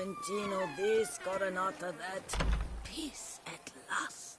Clementino this, Coronata that. Peace at last.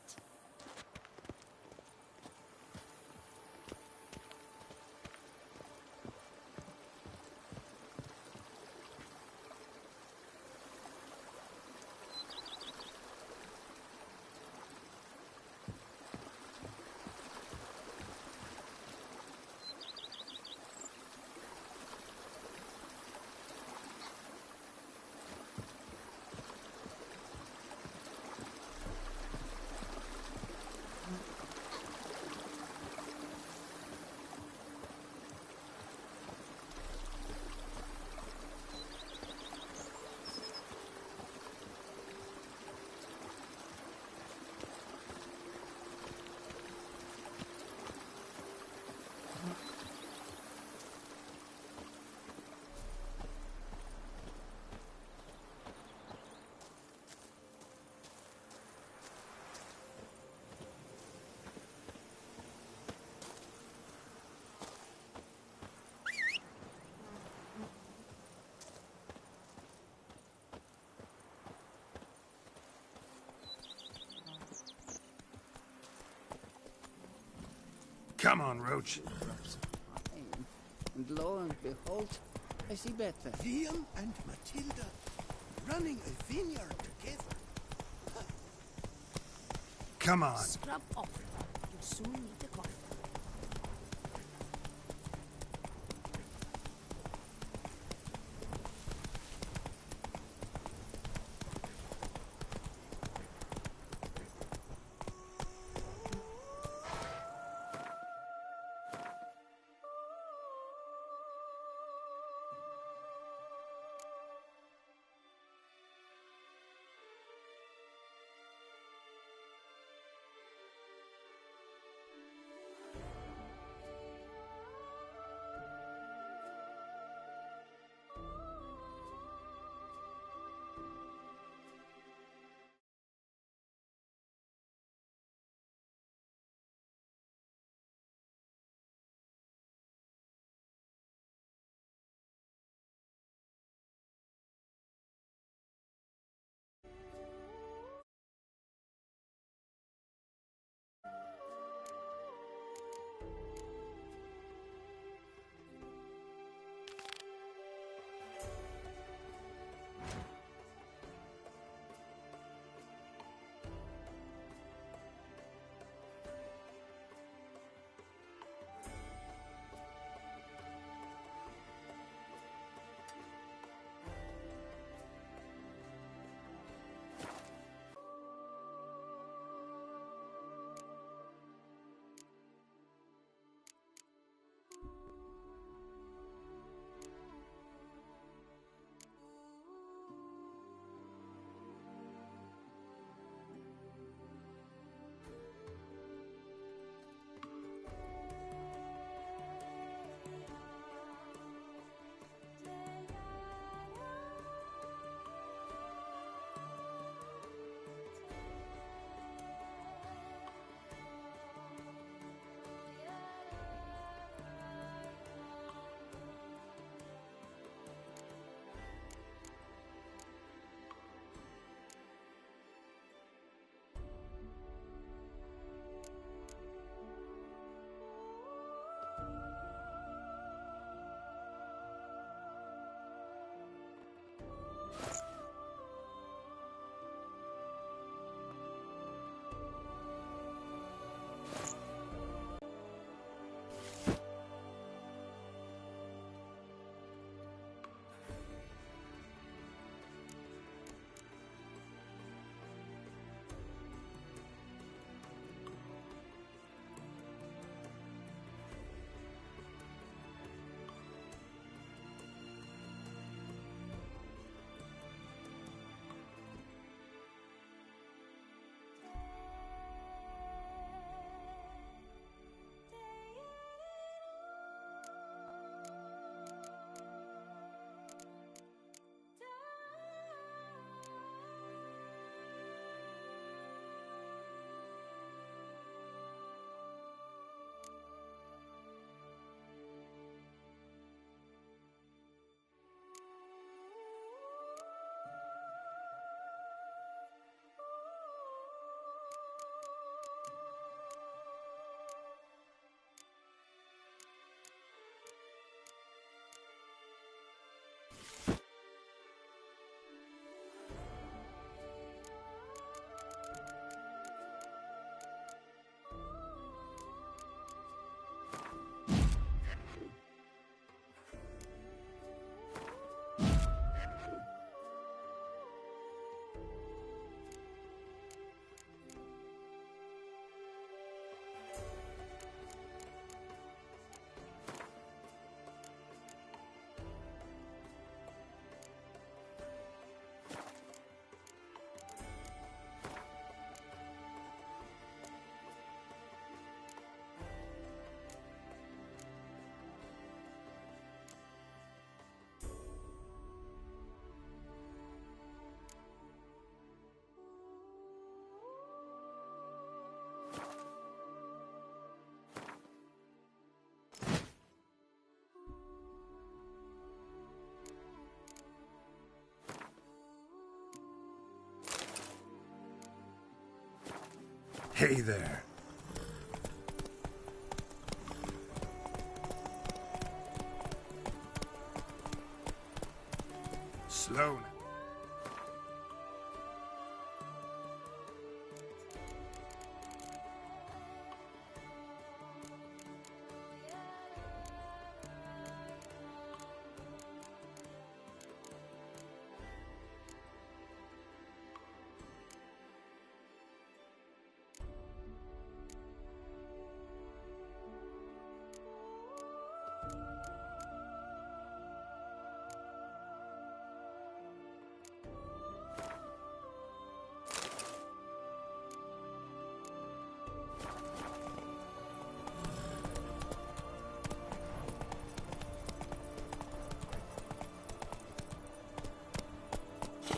Come on, Roach. And lo and behold, I see better. Liam and Matilda running a vineyard together. Come on. Scrub off. You soon need a coffee. Hey there. Slow now.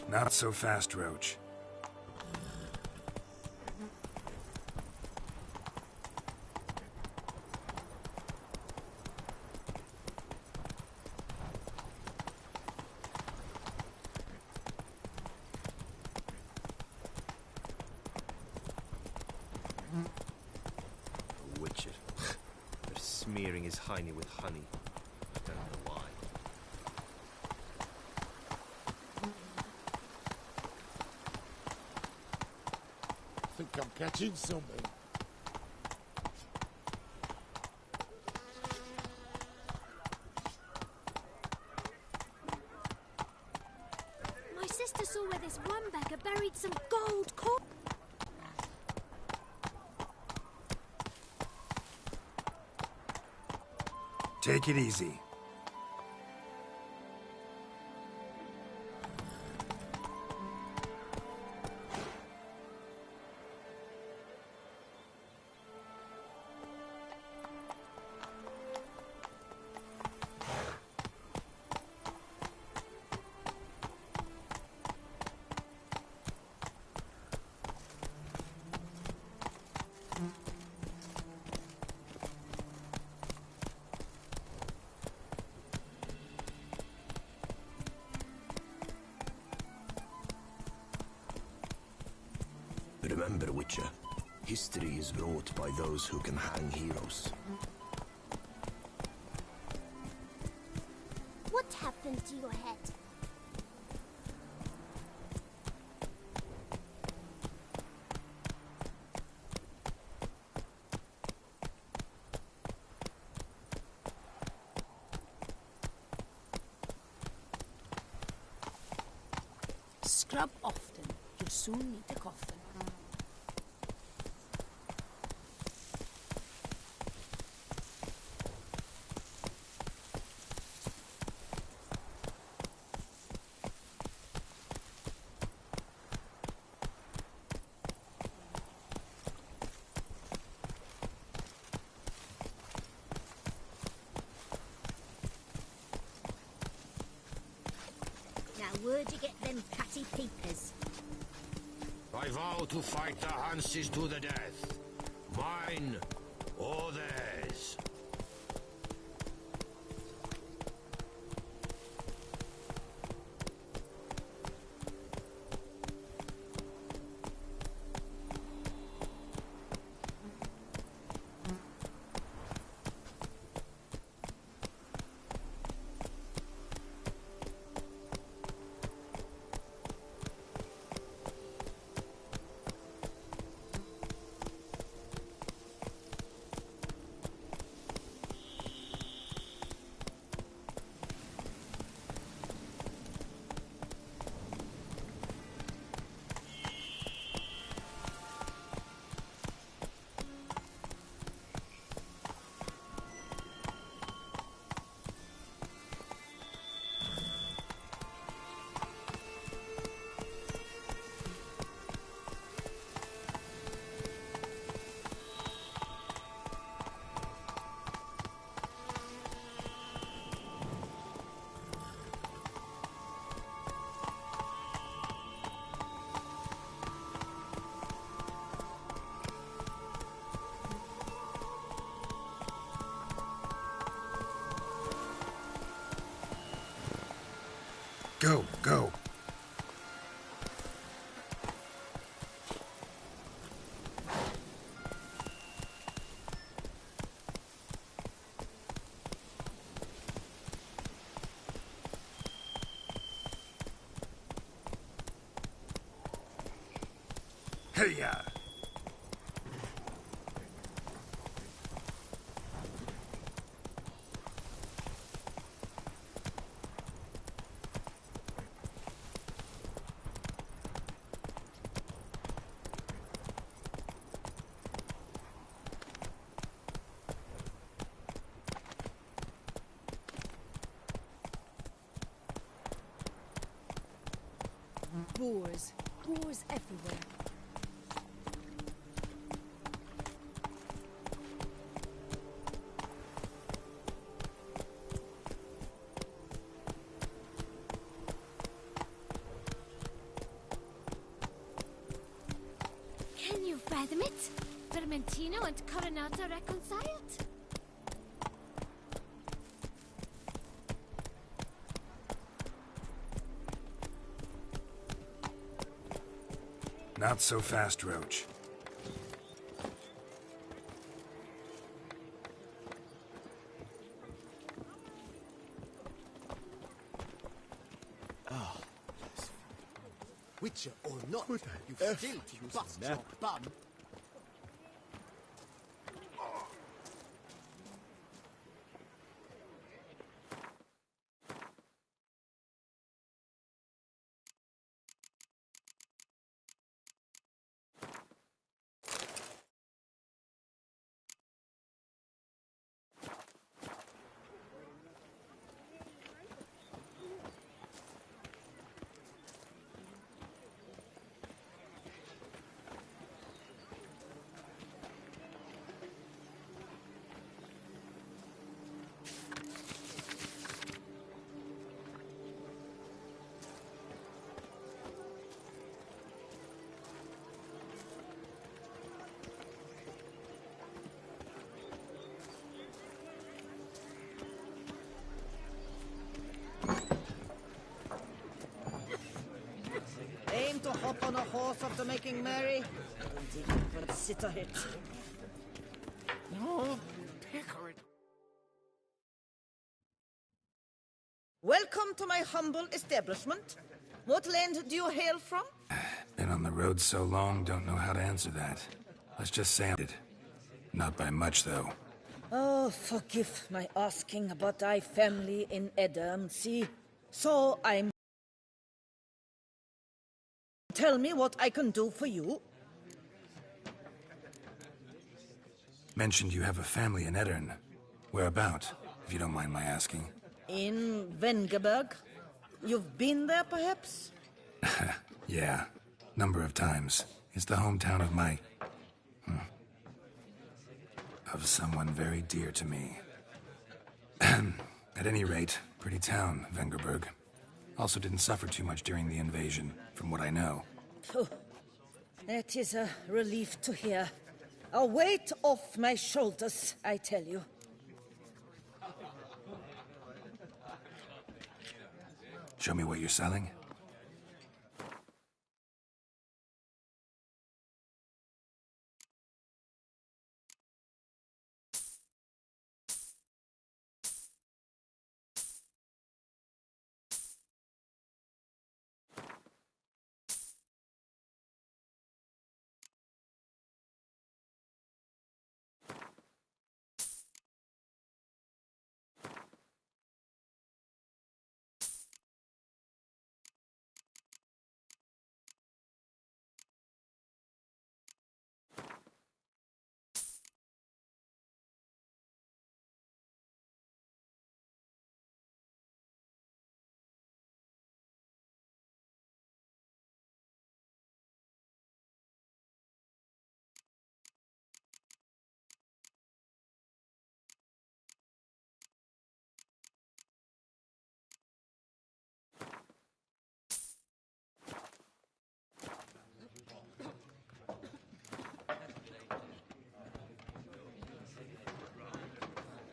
Not so fast, Roach. A witcher. They're smearing his hiney with honey. I don't know why. Think I'm catching something. My sister saw where this one beggar buried some gold coin. Take it easy. Remember, Witcher, history is wrought by those who can hang heroes. What happened to your head? Scrub often. You'll soon need a coffin. Now, where'd you get them catty peepers? I vow to fight the Hanses to the death. Mine or theirs. Go, go. Hey, ya! Boars. Boars everywhere. Can you fathom it? Vermentino and Coronata reconciled? Not so fast, Roach. Witcher or not, you still bust your bum. Aim to hop on a horse after making merry? Don't even consider it. No, picker it. Welcome to my humble establishment. What land do you hail from? Been on the road so long, don't know how to answer that. Let's just say I did. Not by much, though. Oh, forgive my asking about thy family in Edern, see? So I'm... Tell me what I can do for you. Mentioned you have a family in Edern. Whereabout, if you don't mind my asking? In Vengerberg. You've been there, perhaps? Yeah, number of times. It's the hometown of my... of someone very dear to me. At any rate, pretty town, Vengerberg. Also didn't suffer too much during the invasion, from what I know. Phew. That is a relief to hear. A weight off my shoulders, I tell you. Show me what you're selling.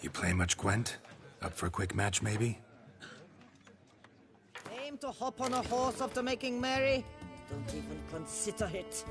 You play much, Gwent? Up for a quick match, maybe? Aim to hop on a horse after making merry? Don't even consider it.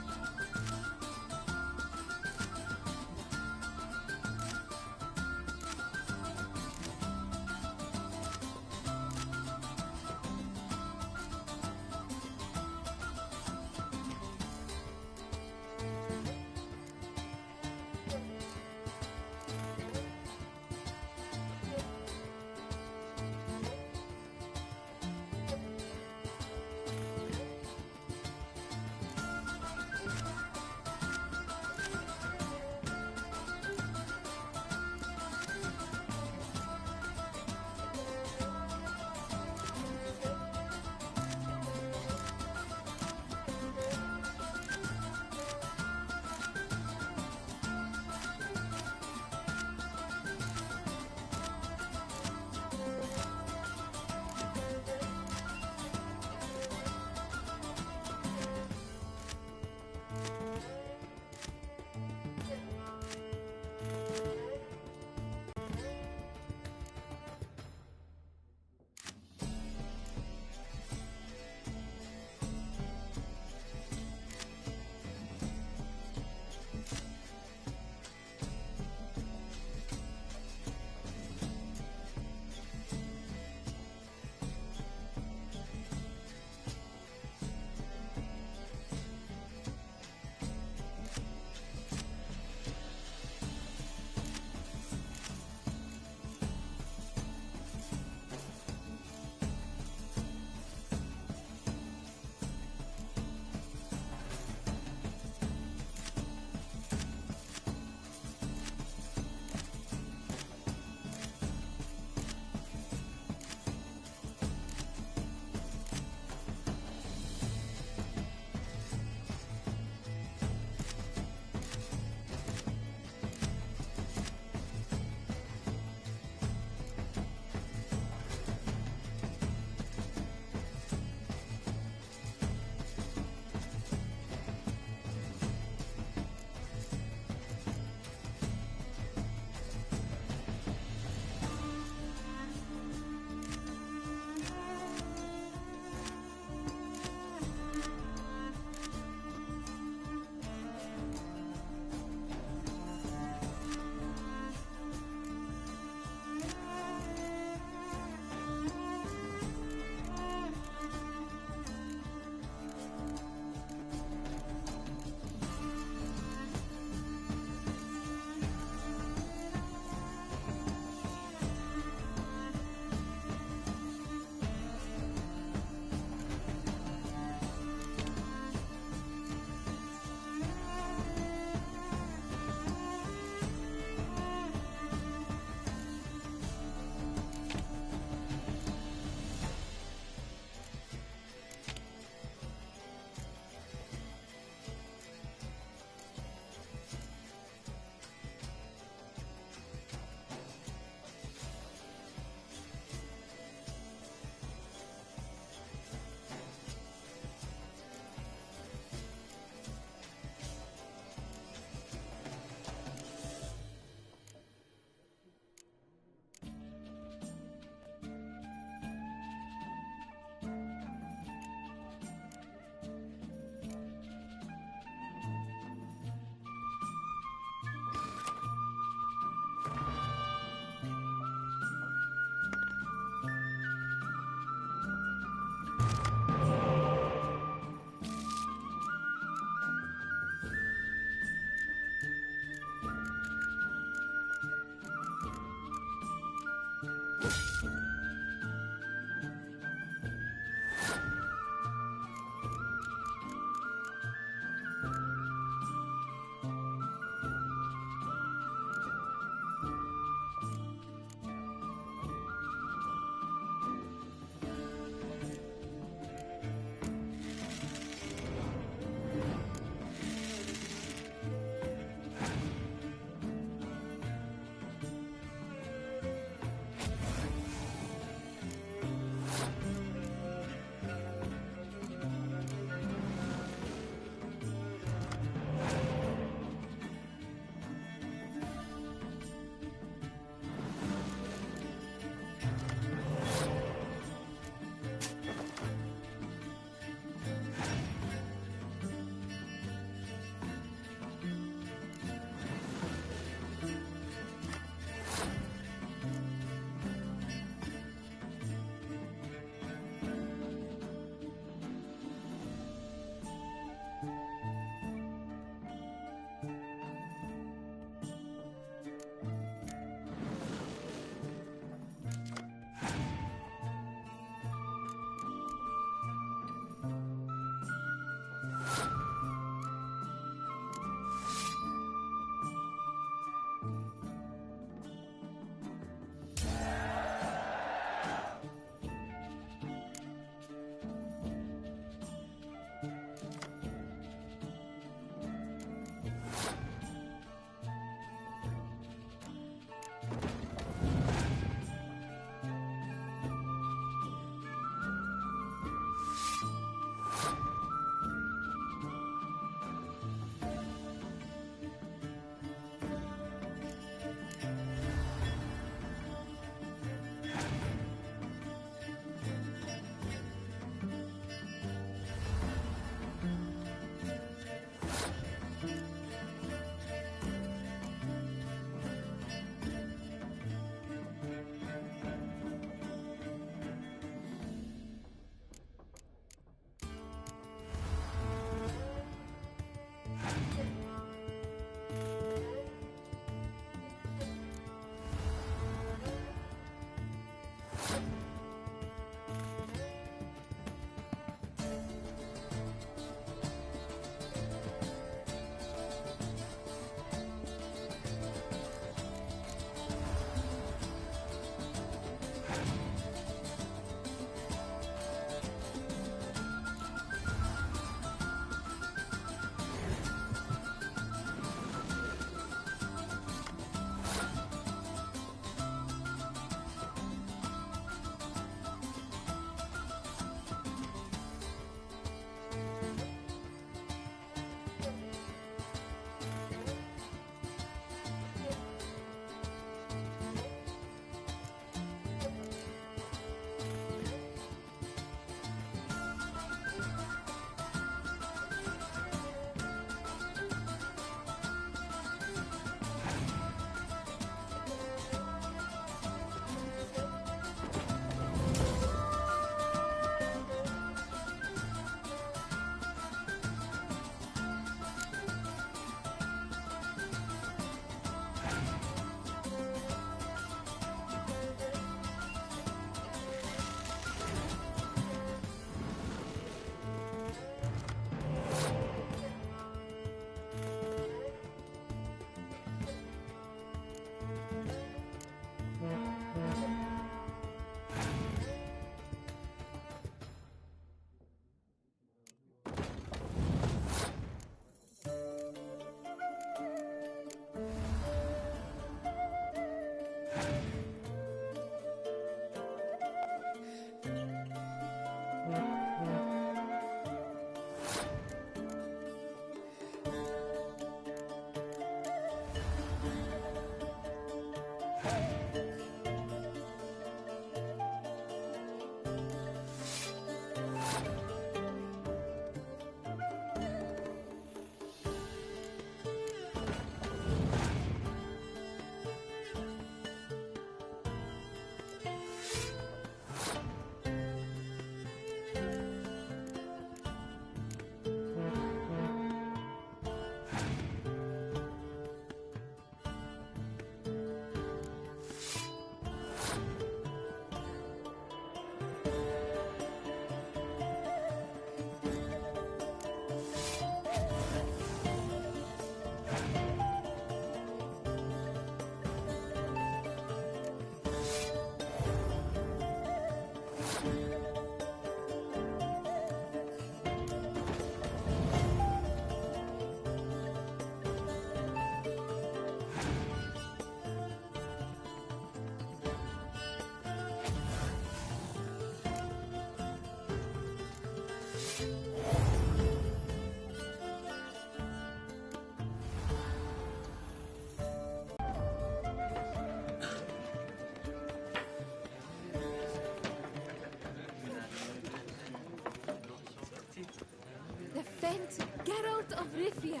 Geralt of Rivia.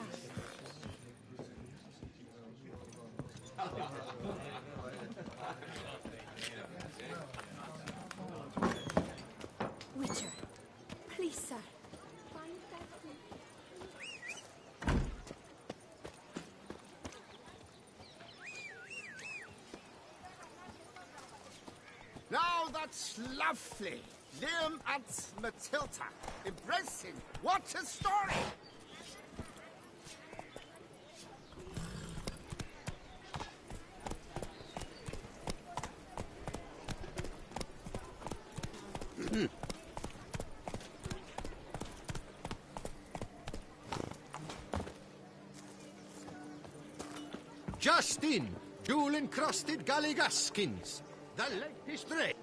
Witcher, please, sir. Find that Now that's lovely. Liam and Matilda. Embracing. What a story! Just in, jewel-encrusted galligaskins. The latest bread.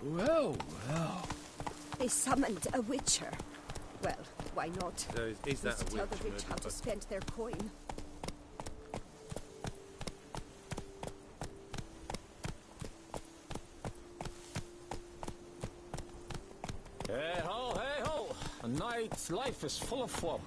Well, well. They summoned a witcher. Well, why not? So is that Just a tell witch the rich how murdered to by- spend their coin. Hey ho, hey ho! A knight's life is full of fun.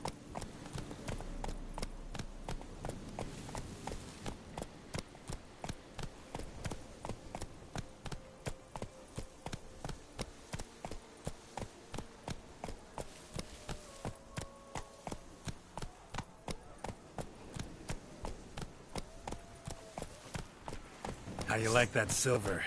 How you like that silver?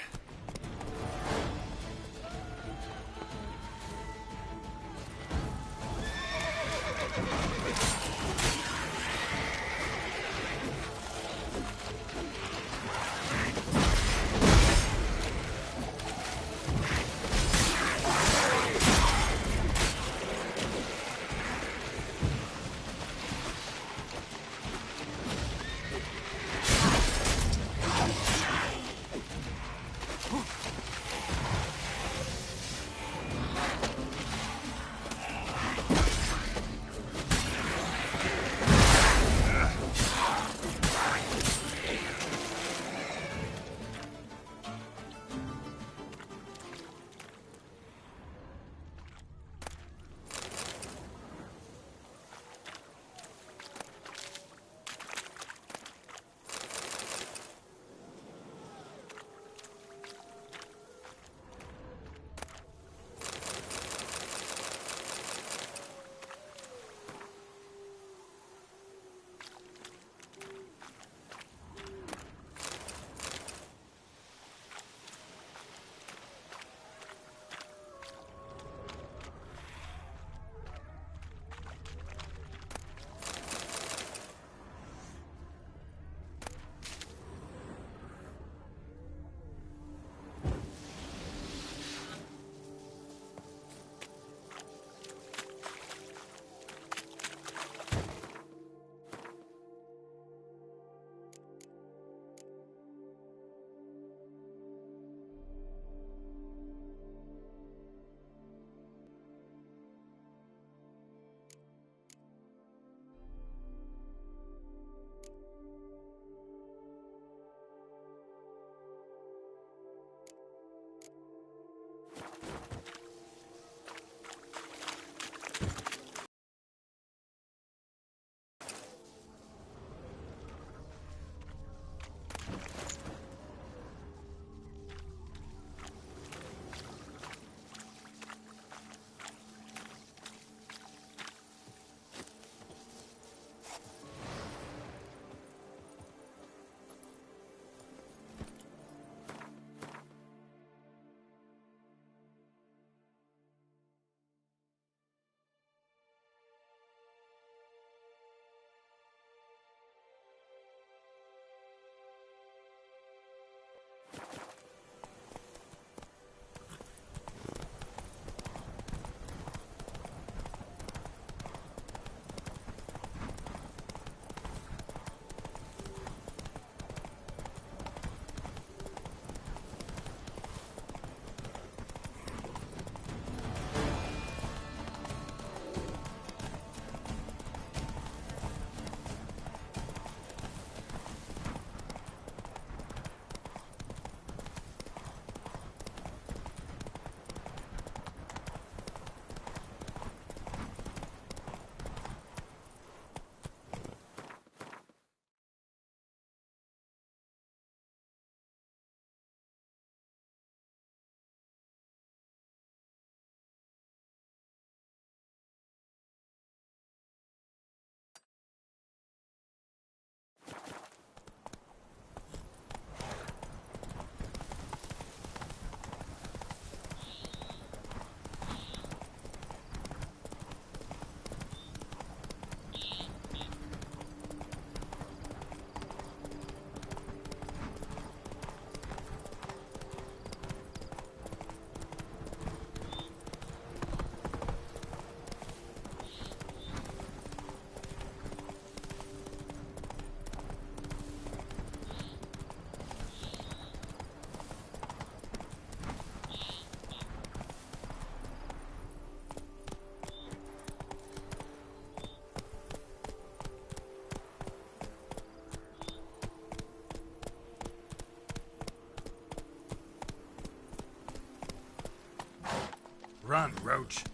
Run, Roach.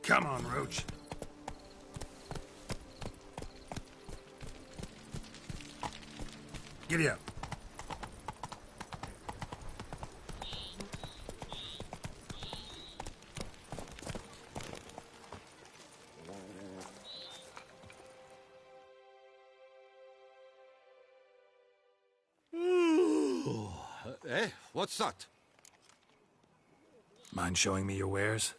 Come on, Roach. Giddy up. What's that? Mind showing me your wares?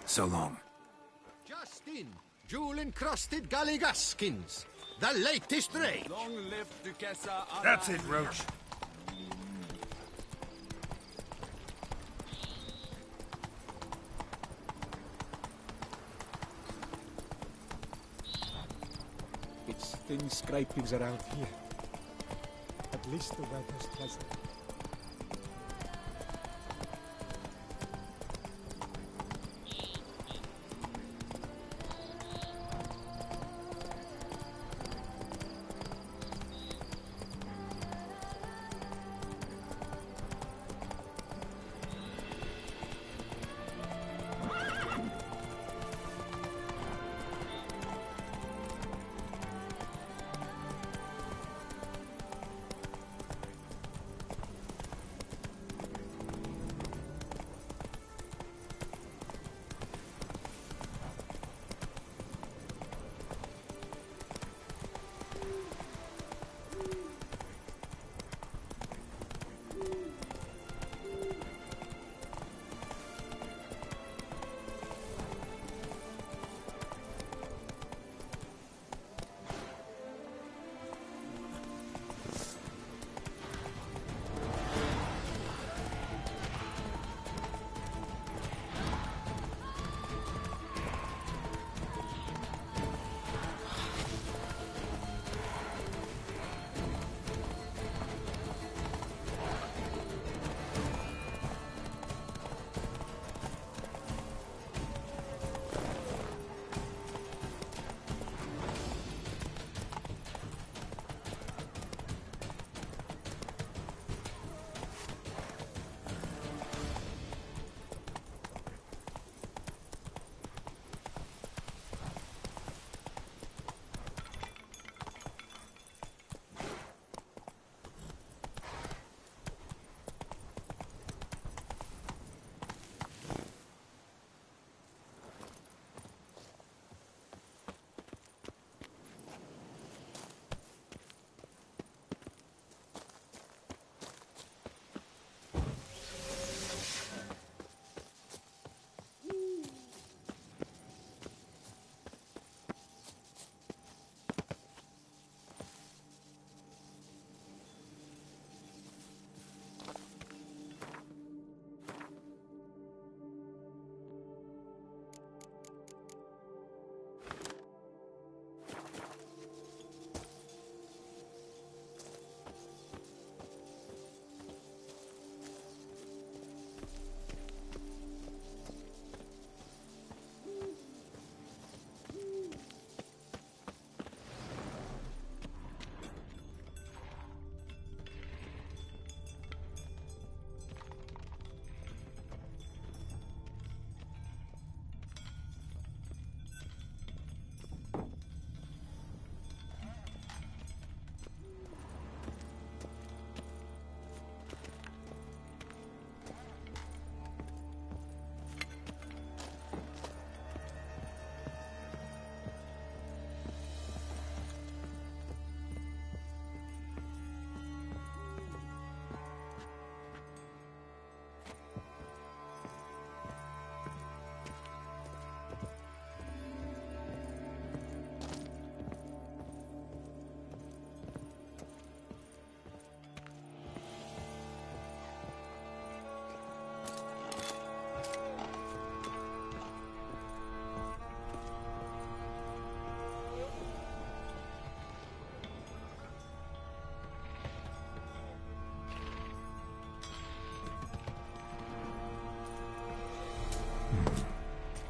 So long. Just in, jewel-encrusted galligaskins. The latest raid. Long live Duquesa. That's it, Roach. thin scrapings around here. At least the weather's pleasant.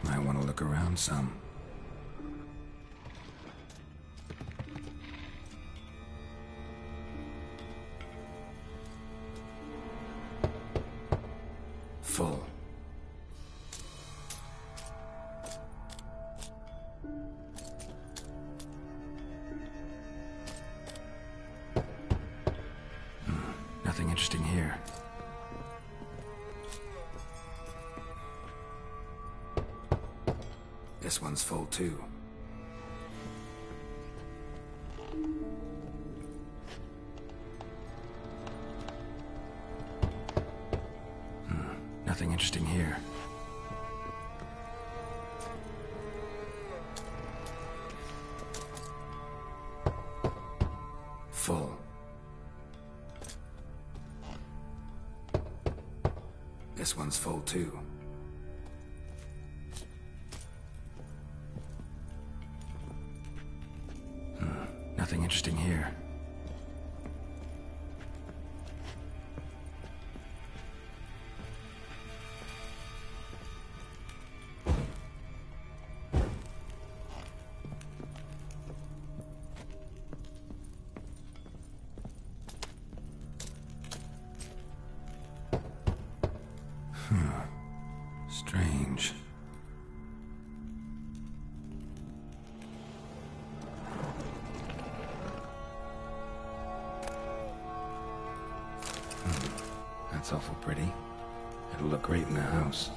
Might want to look around some. Full. Nothing interesting here. This one's full too. Nothing interesting here. Full. This one's full too. Nothing interesting here. Strange. That's awful pretty. It'll look great in the house.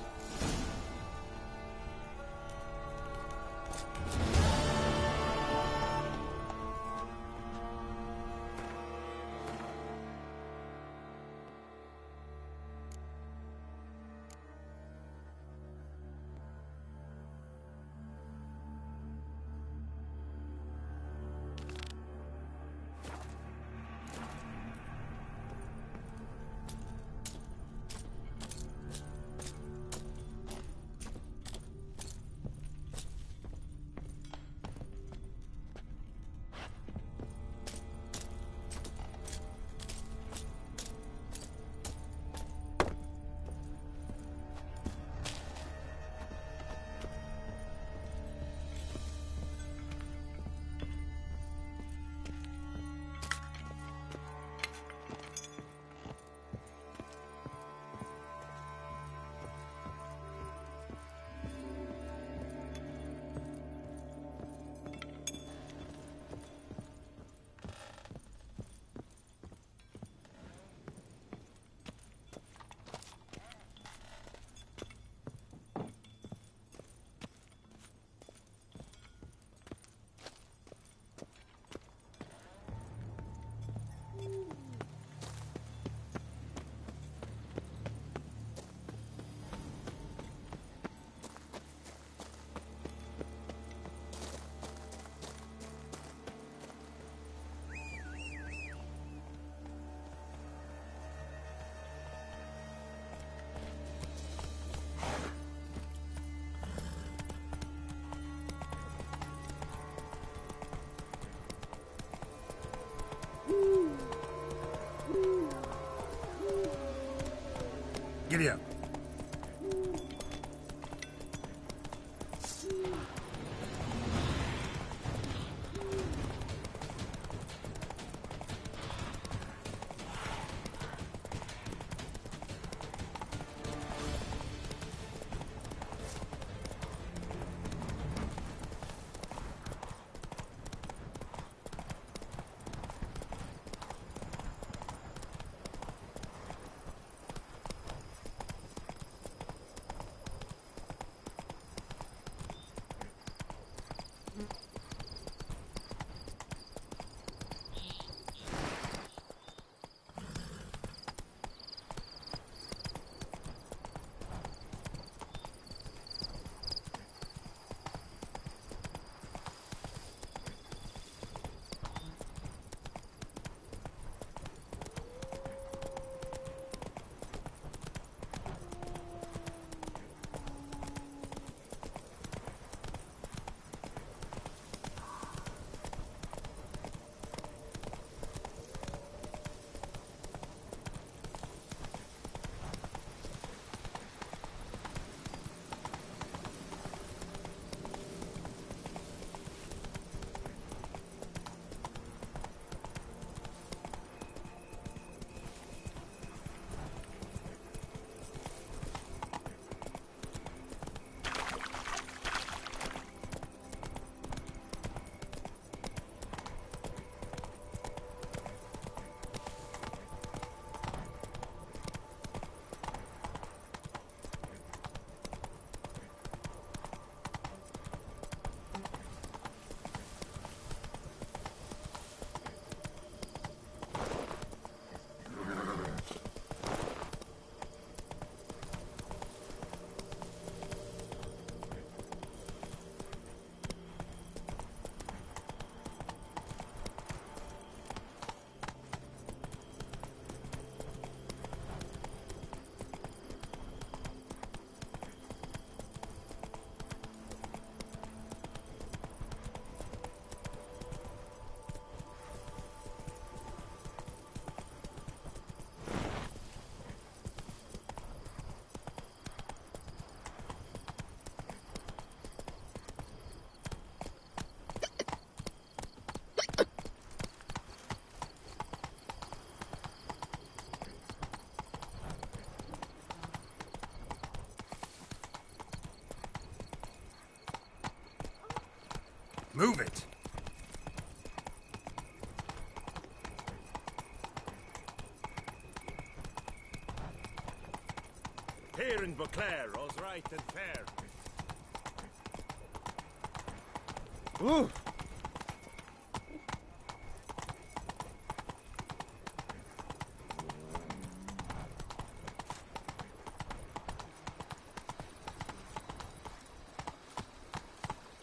Giddy up. Move it! Here in Beauclair, all's right and fair. Ooh!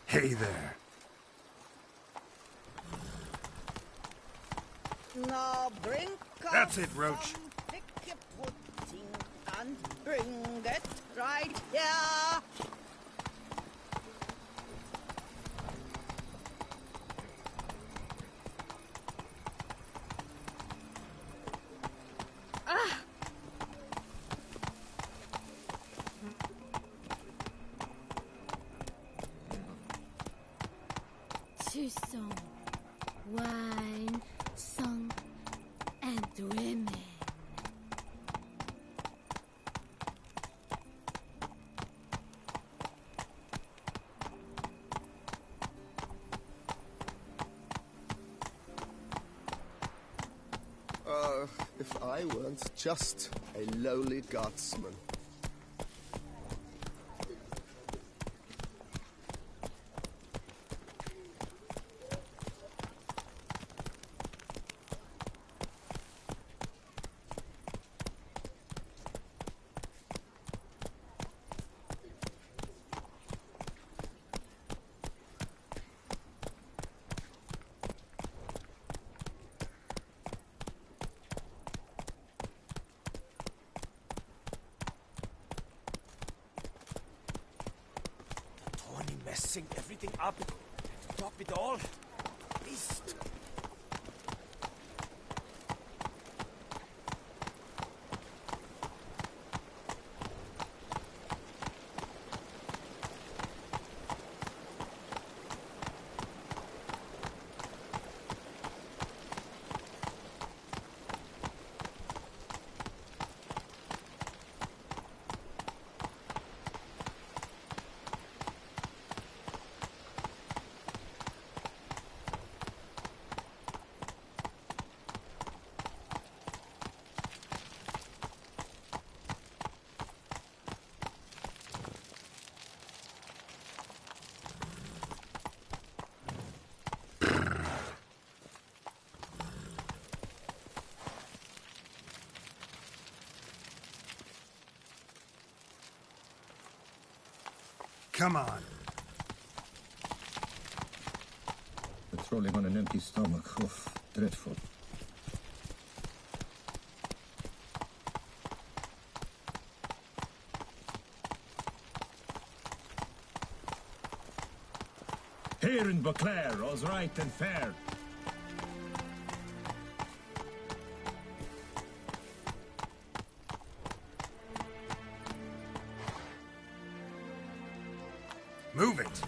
Hey there. Now bring That's it, Roach. pick your pudding and bring it right here. To song, wine, song, and women. If I weren't just a lowly guardsman. Messing everything up. To top it all, beast. Come on. Patrolling on an empty stomach. Oof, dreadful. Here in Beauclair, all's right and fair. Move it!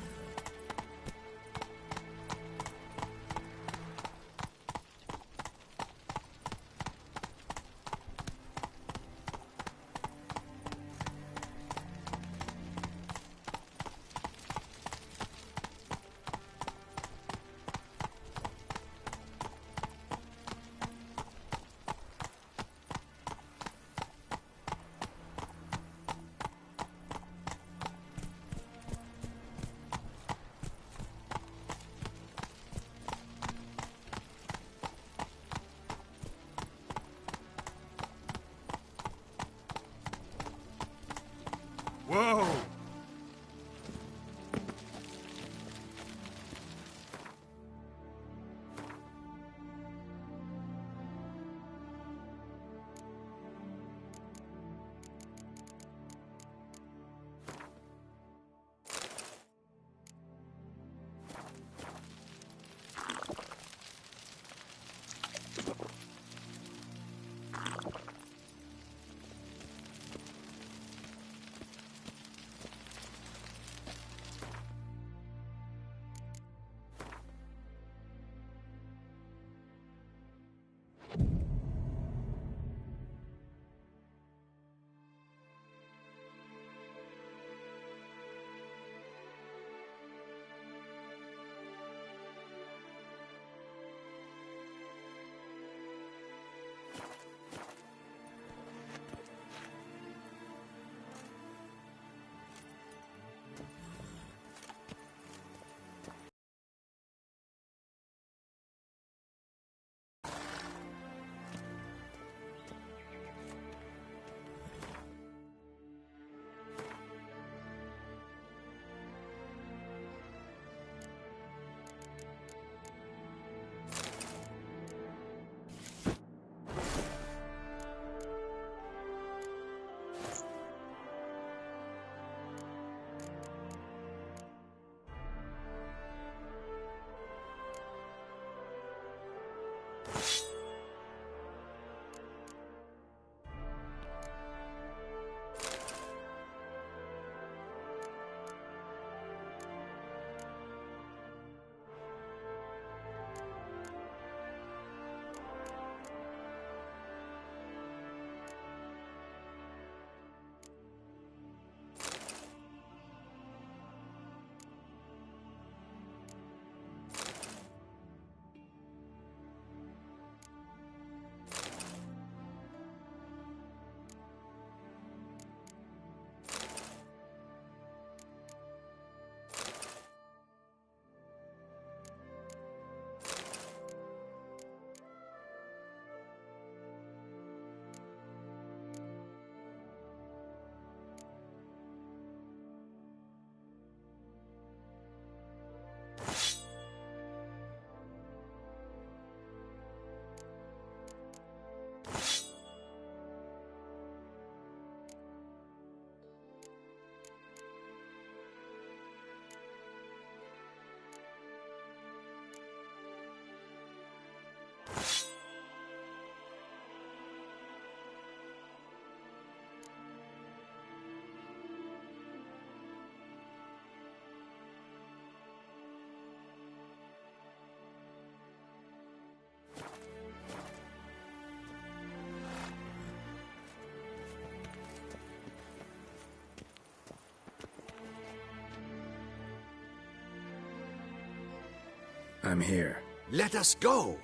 I'm here. Let us go!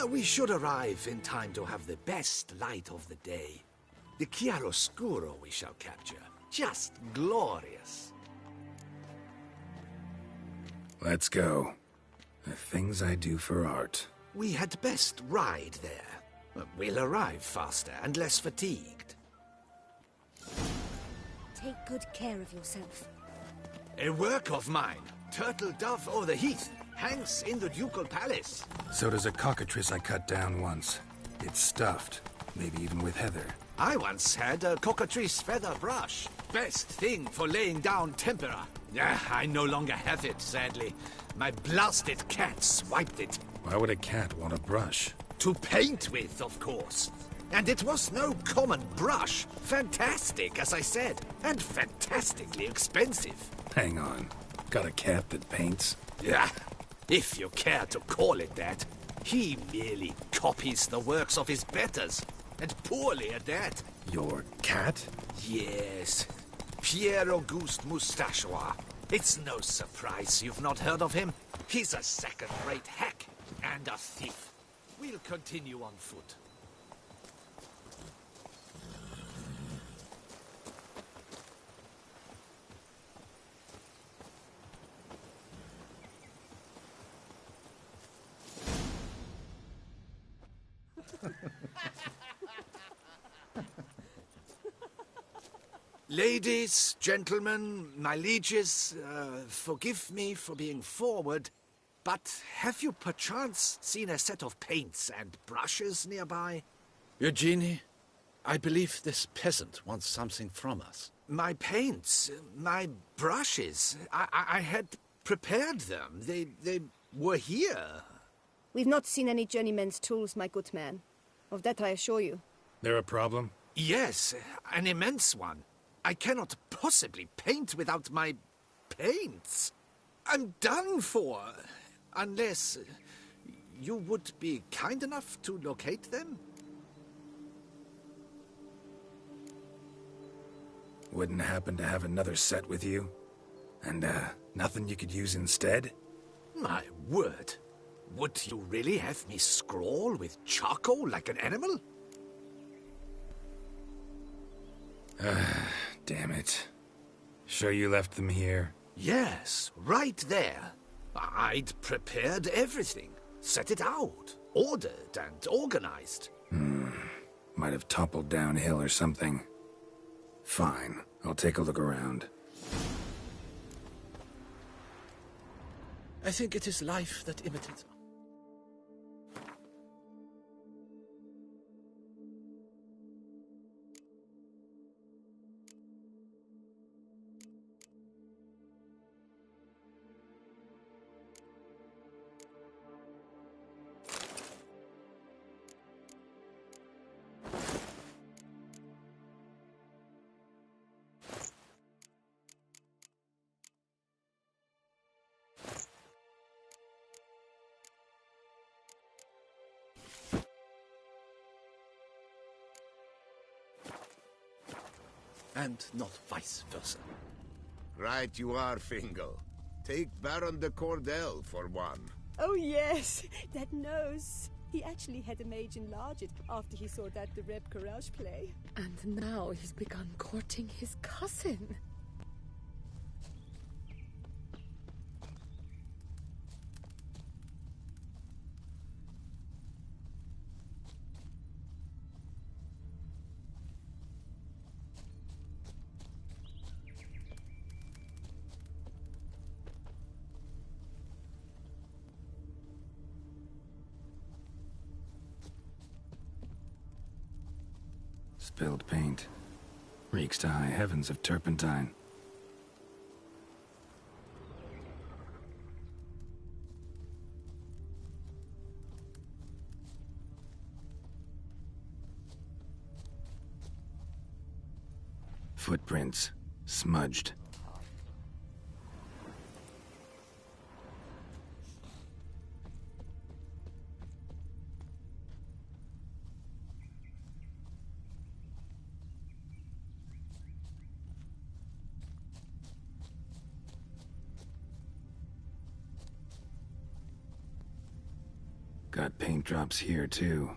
We should arrive in time to have the best light of the day. The chiaroscuro we shall capture. Just glorious. Let's go. The things I do for art. We had best ride there. We'll arrive faster and less fatigued. Take good care of yourself. A work of mine, Turtle Dove o'er the Heath, hangs in the ducal palace. So does a cockatrice I cut down once. It's stuffed, maybe even with heather. I once had a cockatrice feather brush. Best thing for laying down tempera. I no longer have it, sadly. My blasted cat swiped it. Why would a cat want a brush? To paint with, of course. And it was no common brush. Fantastic, as I said. And fantastically expensive. Hang on. Got a cat that paints? Yeah, if you care to call it that. He merely copies the works of his betters. And poorly at that. Your cat? Yes. Pierre Auguste Moustachois. It's no surprise you've not heard of him. He's a second-rate hack and a thief. We'll continue on foot. Ladies, gentlemen, my lieges, forgive me for being forward, but have you perchance seen a set of paints and brushes nearby? Eugenie, I believe this peasant wants something from us. My paints, my brushes, I had prepared them. They were here. We've not seen any journeyman's tools, my good man. Of that I assure you. There a problem? Yes, an immense one. I cannot possibly paint without my paints. I'm done for. Unless you would be kind enough to locate them? Wouldn't happen to have another set with you? And, nothing you could use instead? My word. Would you really have me scrawl with charcoal like an animal? Damn it. Sure you left them here? Yes, right there. I'd prepared everything. Set it out. Ordered and organized. Might have toppled downhill or something. Fine. I'll take a look around. I think it is life that imitates. And not vice versa. Right you are, Fingal. Take Baron de Cordel for one. Oh yes, that nose. He actually had a mage enlarge it after he saw that the Reb Courage play. And now he's begun courting his cousin. Spilled paint. Reeks to high heavens of turpentine. Footprints. Smudged. Got paint drops here, too.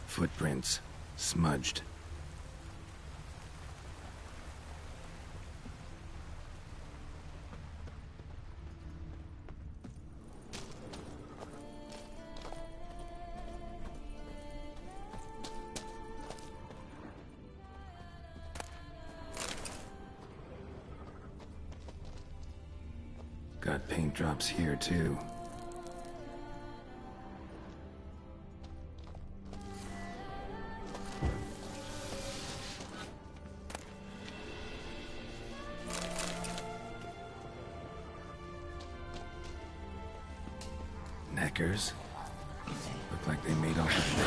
Footprints. Smudged. Got paint drops here, too. Neckers? Look like they made off with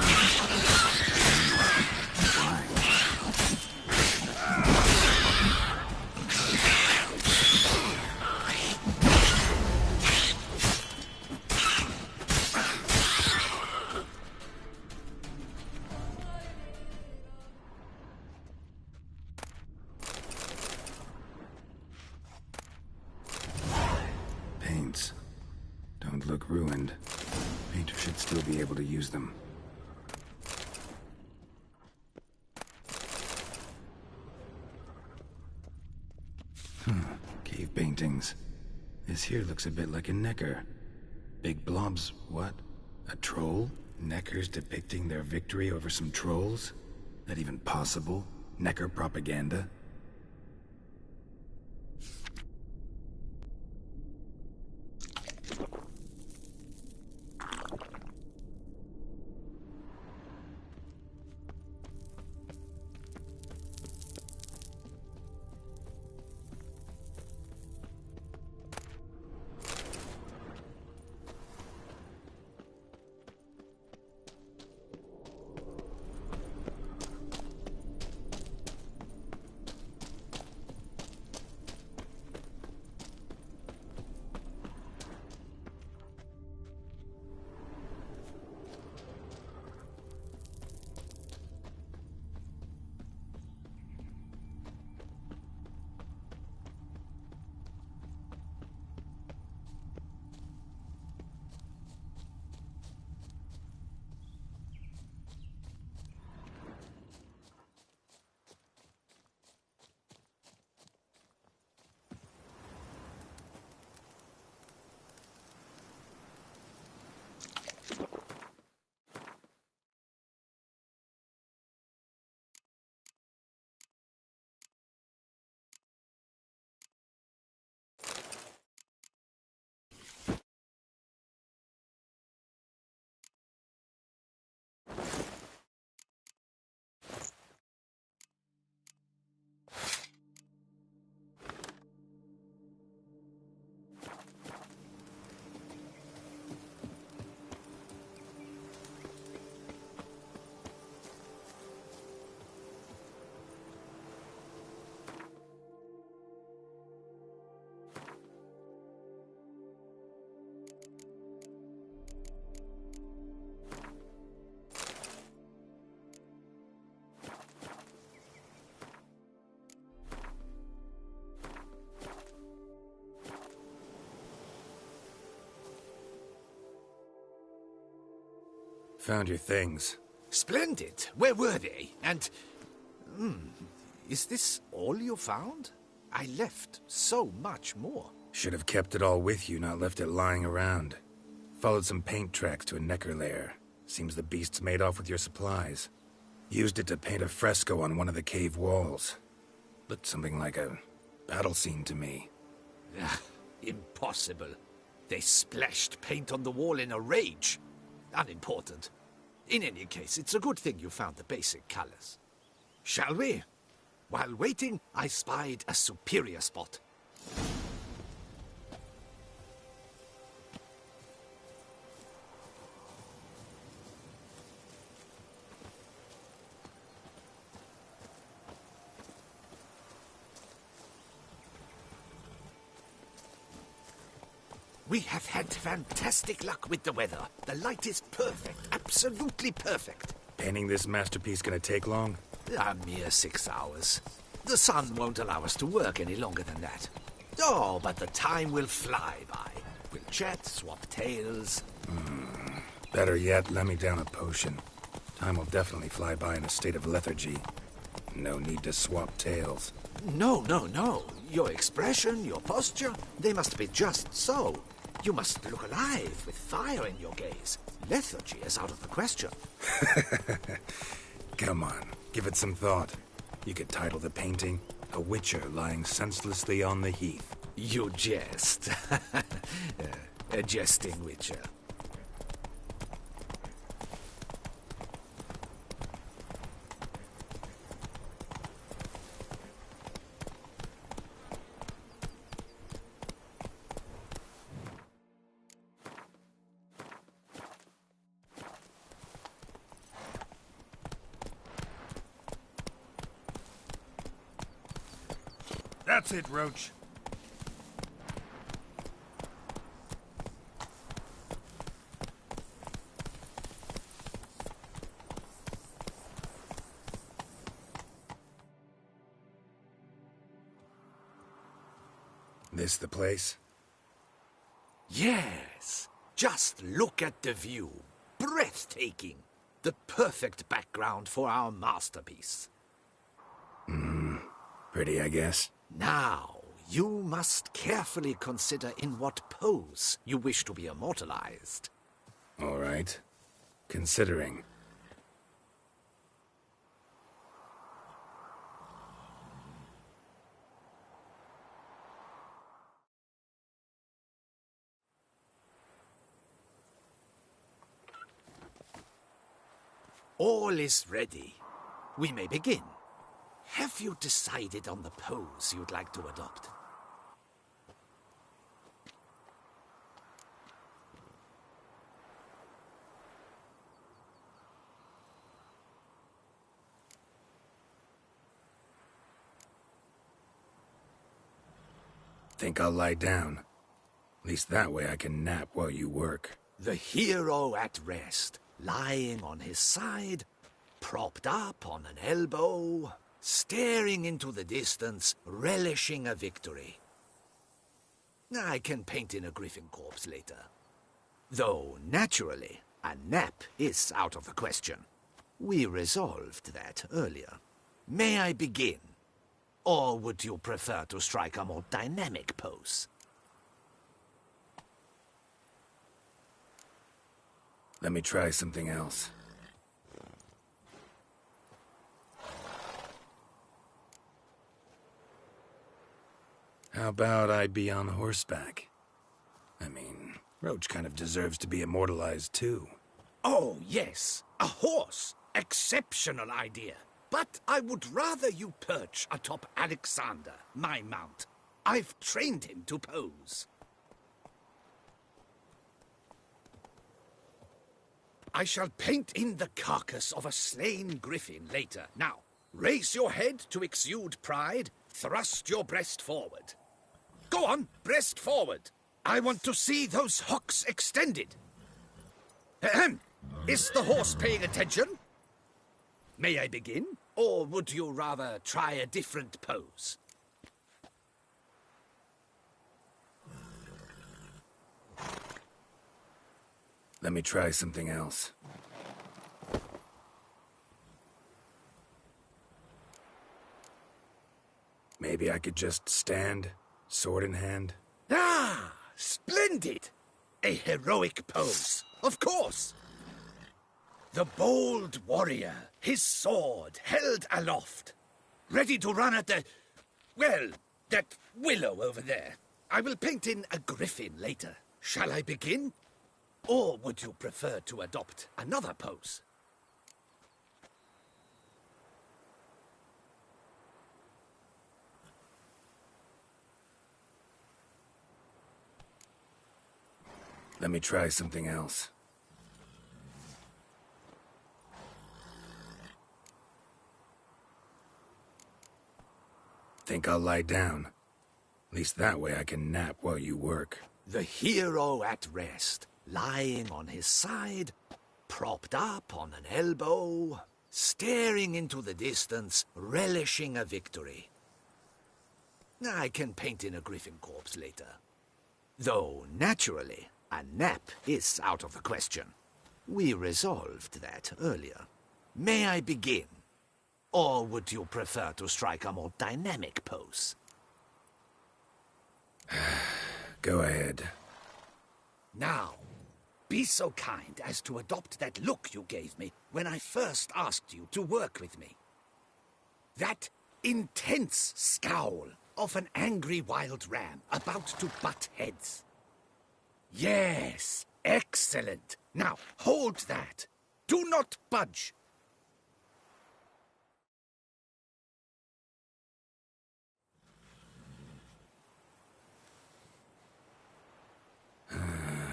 Why? Paints. Don't look ruined. Painter should still be able to use them. Cave paintings. This here looks a bit like a Necker. Big blobs, what? A troll? Neckers depicting their victory over some trolls? That even possible? Necker propaganda? Found your things. Splendid. Where were they? And... is this all you found? I left so much more. Should have kept it all with you, not left it lying around. Followed some paint tracks to a Necker lair. Seems the beast's made off with your supplies. Used it to paint a fresco on one of the cave walls. Looked something like a battle scene to me. Impossible. They splashed paint on the wall in a rage. Unimportant. In any case, it's a good thing you found the basic colors. Shall we? While waiting, I spied a superior spot. We have had fantastic luck with the weather. The light is perfect, absolutely perfect. Painting this masterpiece gonna take long? A mere 6 hours. The sun won't allow us to work any longer than that. Oh, but the time will fly by. We'll chat, swap tales. Better yet, let me down a potion. Time will definitely fly by in a state of lethargy. No need to swap tales. No. Your expression, your posture, they must be just so. You must look alive with fire in your gaze. Lethargy is out of the question. Come on, give it some thought. You could title the painting, A Witcher Lying Senselessly on the Heath. You jest. A jesting witcher. That's it, Roach. This the place? Yes. Just look at the view. Breathtaking. The perfect background for our masterpiece. Pretty, I guess. Now, you must carefully consider in what pose you wish to be immortalized. All right. Considering. All is ready. We may begin. Have you decided on the pose you'd like to adopt? Think I'll lie down. At least that way I can nap while you work. The hero at rest, lying on his side, propped up on an elbow, staring into the distance, relishing a victory. I can paint in a griffin corpse later. Though, naturally, a nap is out of the question. We resolved that earlier. May I begin? Or would you prefer to strike a more dynamic pose? Let me try something else. How about I be on horseback? I mean, Roach kind of deserves to be immortalized too. Oh, yes. A horse. Exceptional idea. But I would rather you perch atop Alexander, my mount. I've trained him to pose. I shall paint in the carcass of a slain griffin later. Now, raise your head to exude pride. Thrust your breast forward. Go on, breast forward. I want to see those hocks extended. Ahem. Is the horse paying attention? May I begin? Or would you rather try a different pose? Let me try something else. Maybe I could just stand, sword in hand. Ah, splendid! A heroic pose, of course. The bold warrior, his sword held aloft, ready to run at that willow over there. I will paint in a griffin later. Shall I begin? Or would you prefer to adopt another pose? Let me try something else. Think I'll lie down. At least that way I can nap while you work. The hero at rest, lying on his side, propped up on an elbow, staring into the distance, relishing a victory. I can paint in a griffin corpse later. Though, naturally, a nap is out of the question. We resolved that earlier. May I begin? Or would you prefer to strike a more dynamic pose? Go ahead. Now, be so kind as to adopt that look you gave me when I first asked you to work with me. That intense scowl of an angry wild ram about to butt heads. Yes, excellent. Now, hold that. Do not budge.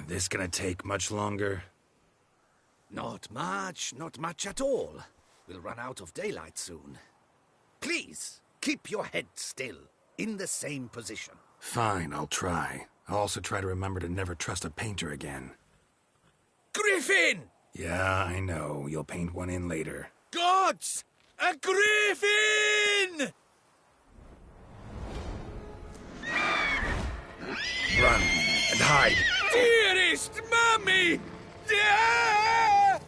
This gonna take much longer? Not much at all. We'll run out of daylight soon. Please, keep your head still, in the same position. Fine, I'll try. I'll also try to remember to never trust a painter again. Griffin! Yeah, I know. You'll paint one in later. Gods! A griffin! Run and hide. Dearest Mummy! Ah!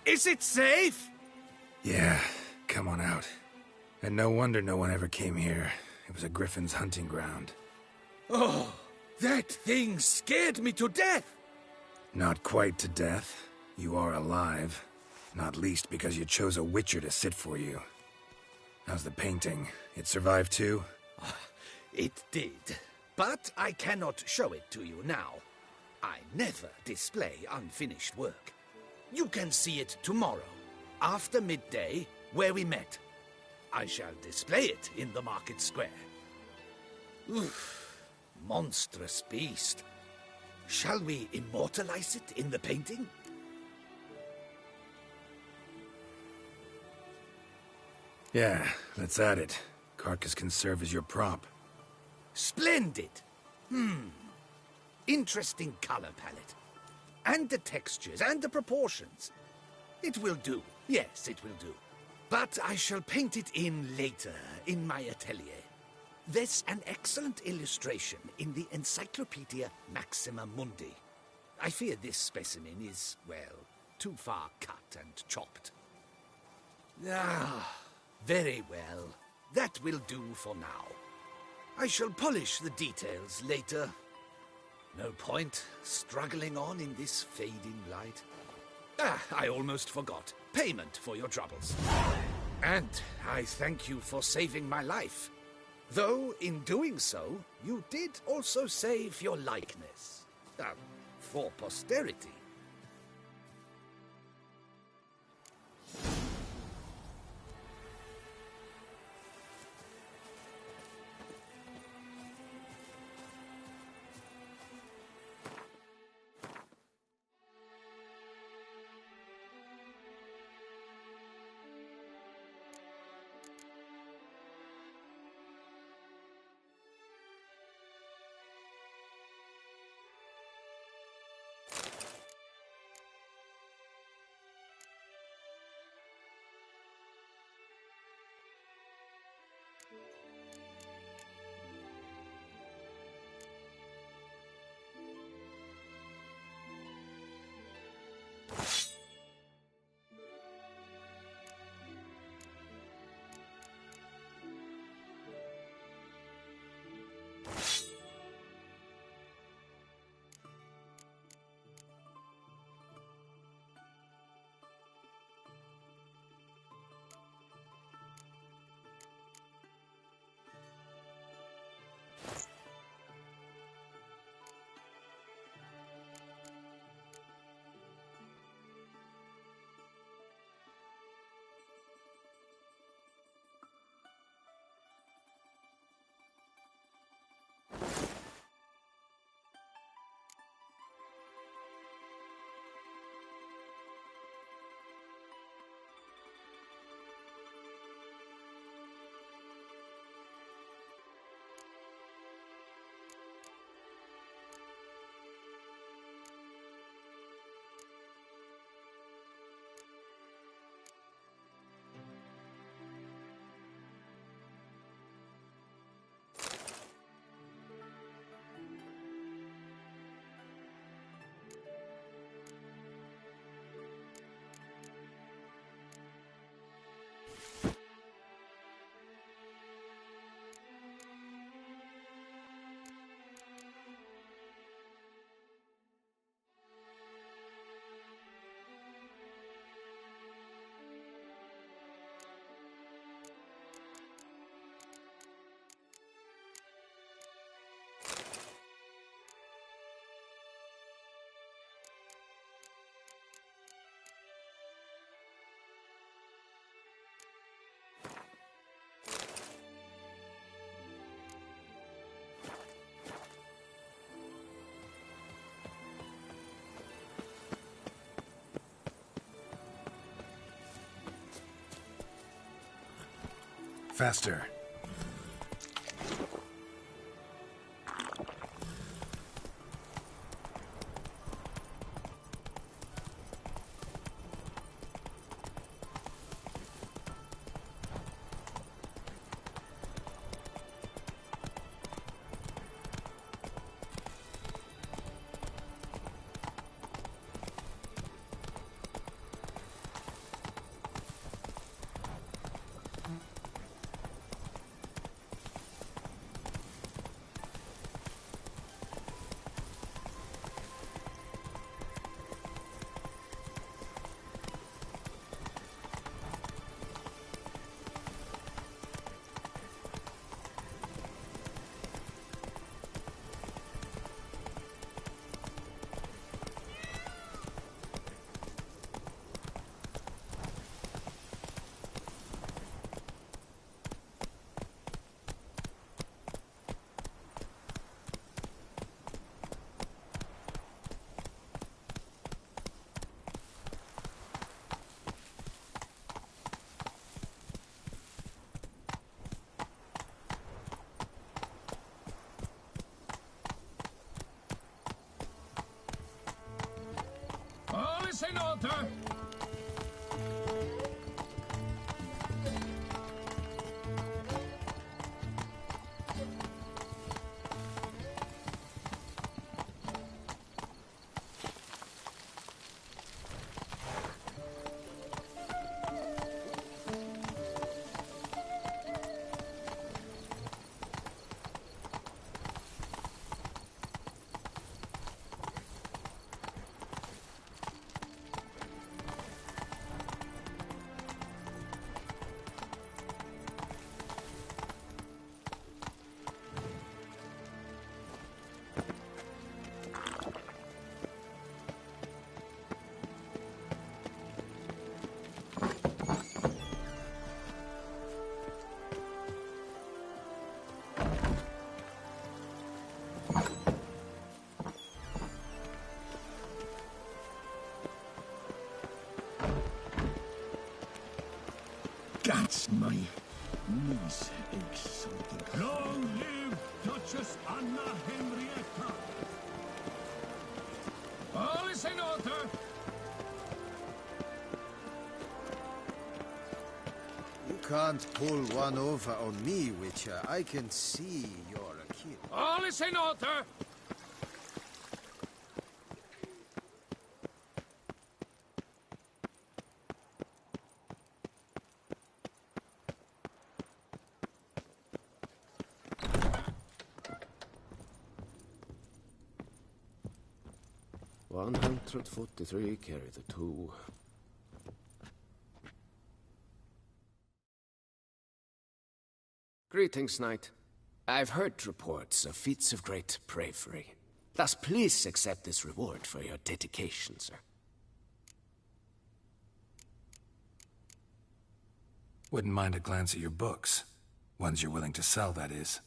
Is it safe? Yeah, come on out. And no wonder no one ever came here. It was a griffin's hunting ground. Oh, that thing scared me to death. Not quite to death. You are alive. Not least because you chose a witcher to sit for you. How's the painting? It survived too? It did. But I cannot show it to you now. I never display unfinished work. You can see it tomorrow, after midday, where we met. I shall display it in the market square. Oof, monstrous beast. Shall we immortalize it in the painting? Yeah, let's add it. Carcass can serve as your prop. Splendid! Interesting color palette. And the textures, and the proportions. It will do. Yes, it will do. But I shall paint it in later, in my atelier. There's an excellent illustration in the Encyclopedia Maxima Mundi. I fear this specimen is, well, too far cut and chopped. Ah, very well. That will do for now. I shall polish the details later. No point struggling on in this fading light. Ah, I almost forgot. Payment for your troubles. And I thank you for saving my life. Though, in doing so, you did also save your likeness. For posterity. Faster. In order. That's my knees ache something. Long live Duchess Anna Henrietta! All is in order! You can't pull one over on me, Witcher. I can see you're a kid. All is in order! 143 carry the 2. Greetings, knight. I've heard reports of feats of great bravery. Thus, please accept this reward for your dedication, sir. Wouldn't mind a glance at your books. Ones you're willing to sell, that is.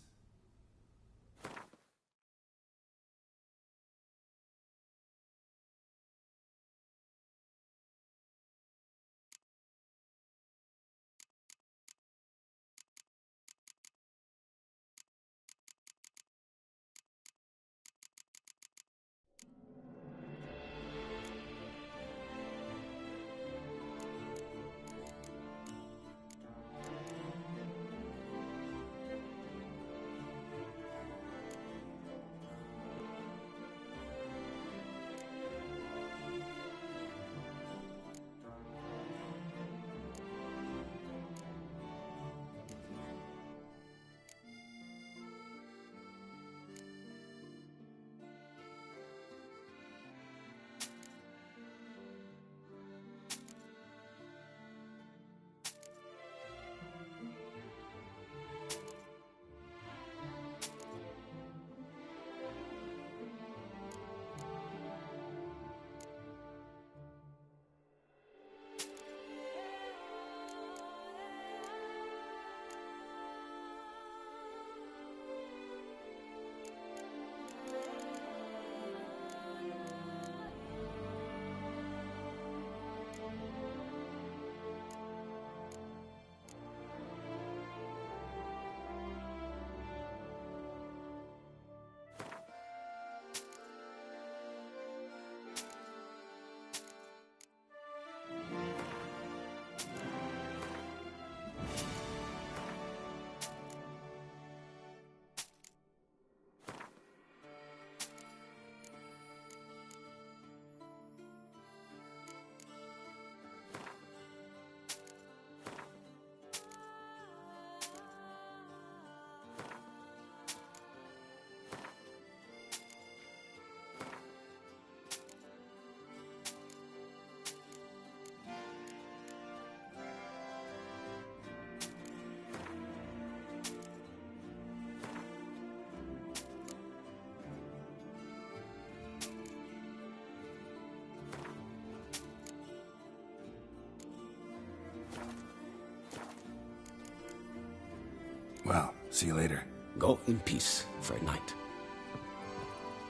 Well, see you later. Go in peace for a night.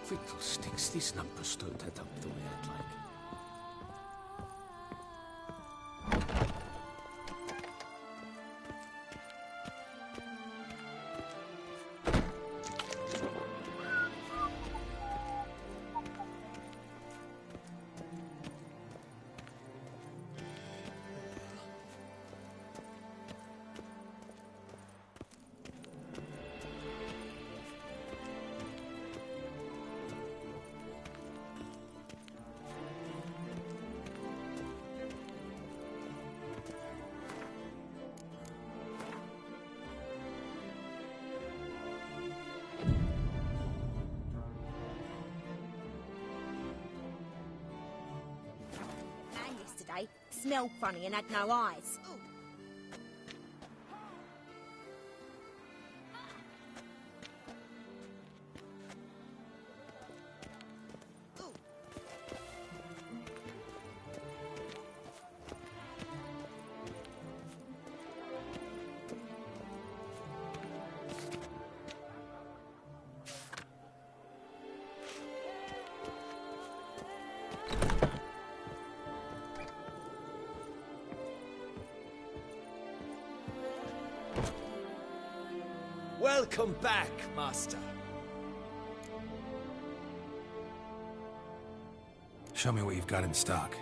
Fiddlesticks, these numbers don't add up the way I'd like. Yesterday, smelled funny and had no eyes. Welcome back, Master. Show me what you've got in stock.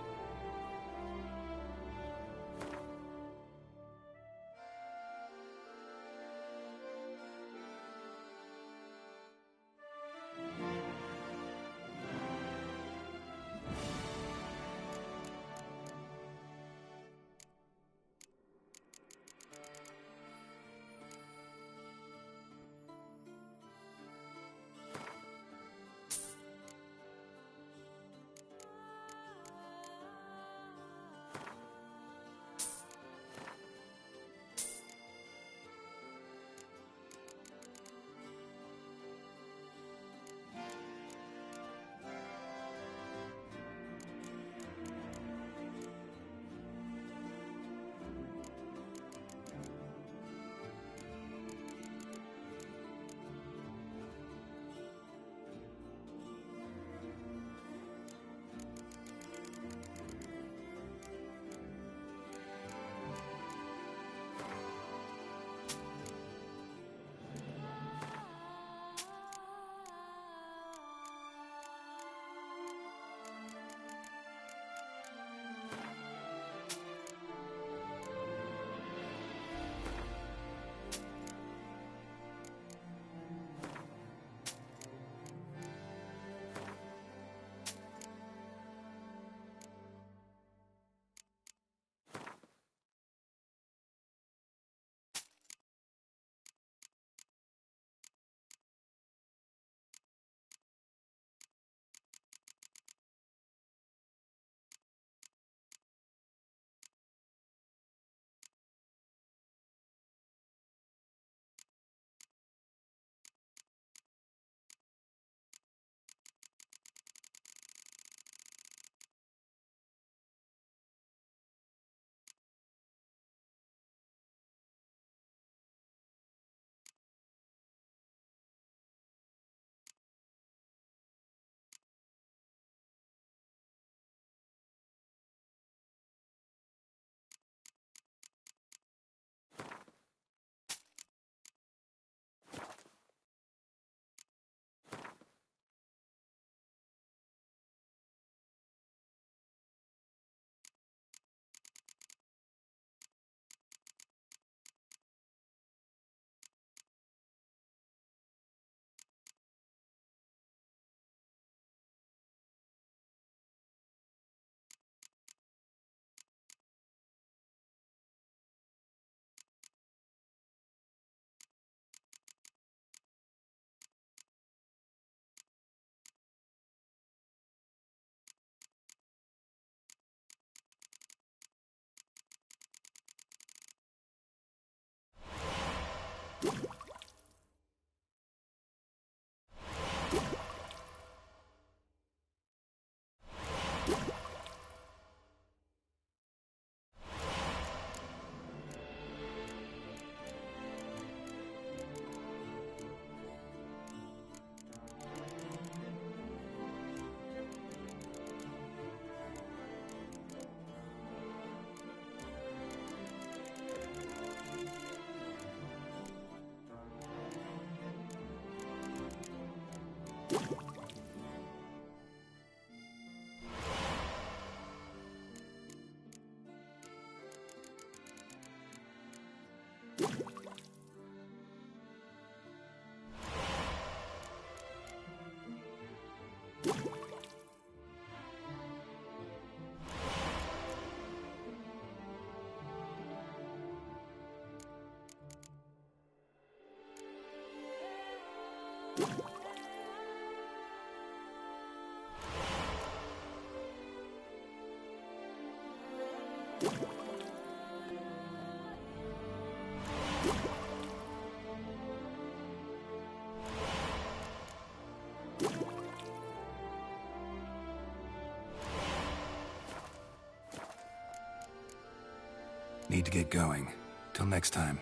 Need to get going. Till next time.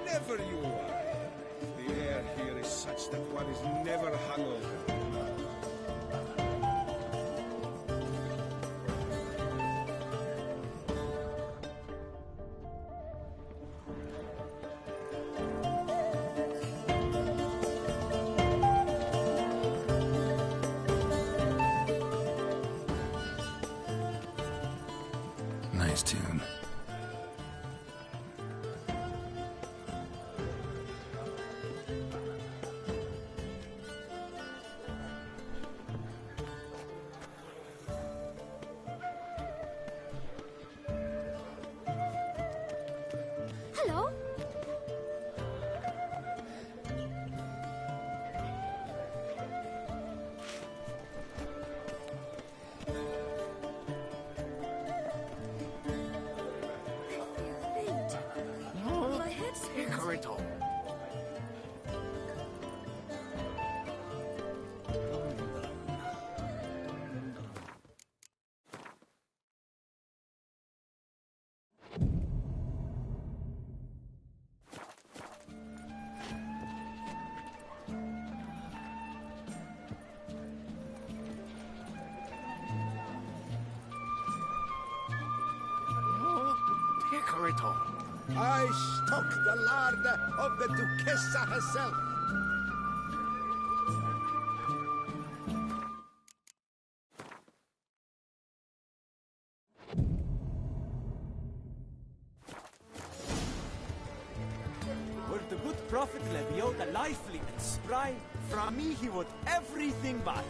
Never you worry. The air here is such that one is never hungover. Nice tune. Hello? My head's Hickoryto. Hickoryto. I stock the larder of the Duchessa herself. Were the good prophet Lebioda lively and spry, from me he would everything buy.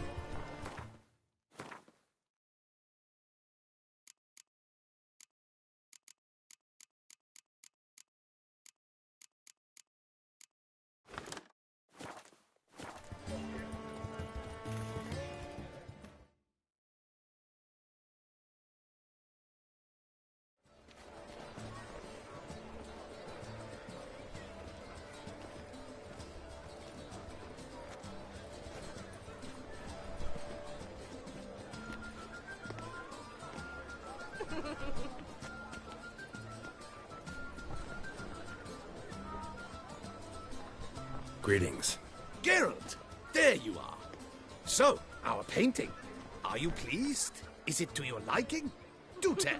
Greetings. Geralt, there you are. So, our painting. Are you pleased? Is it to your liking? Do tell.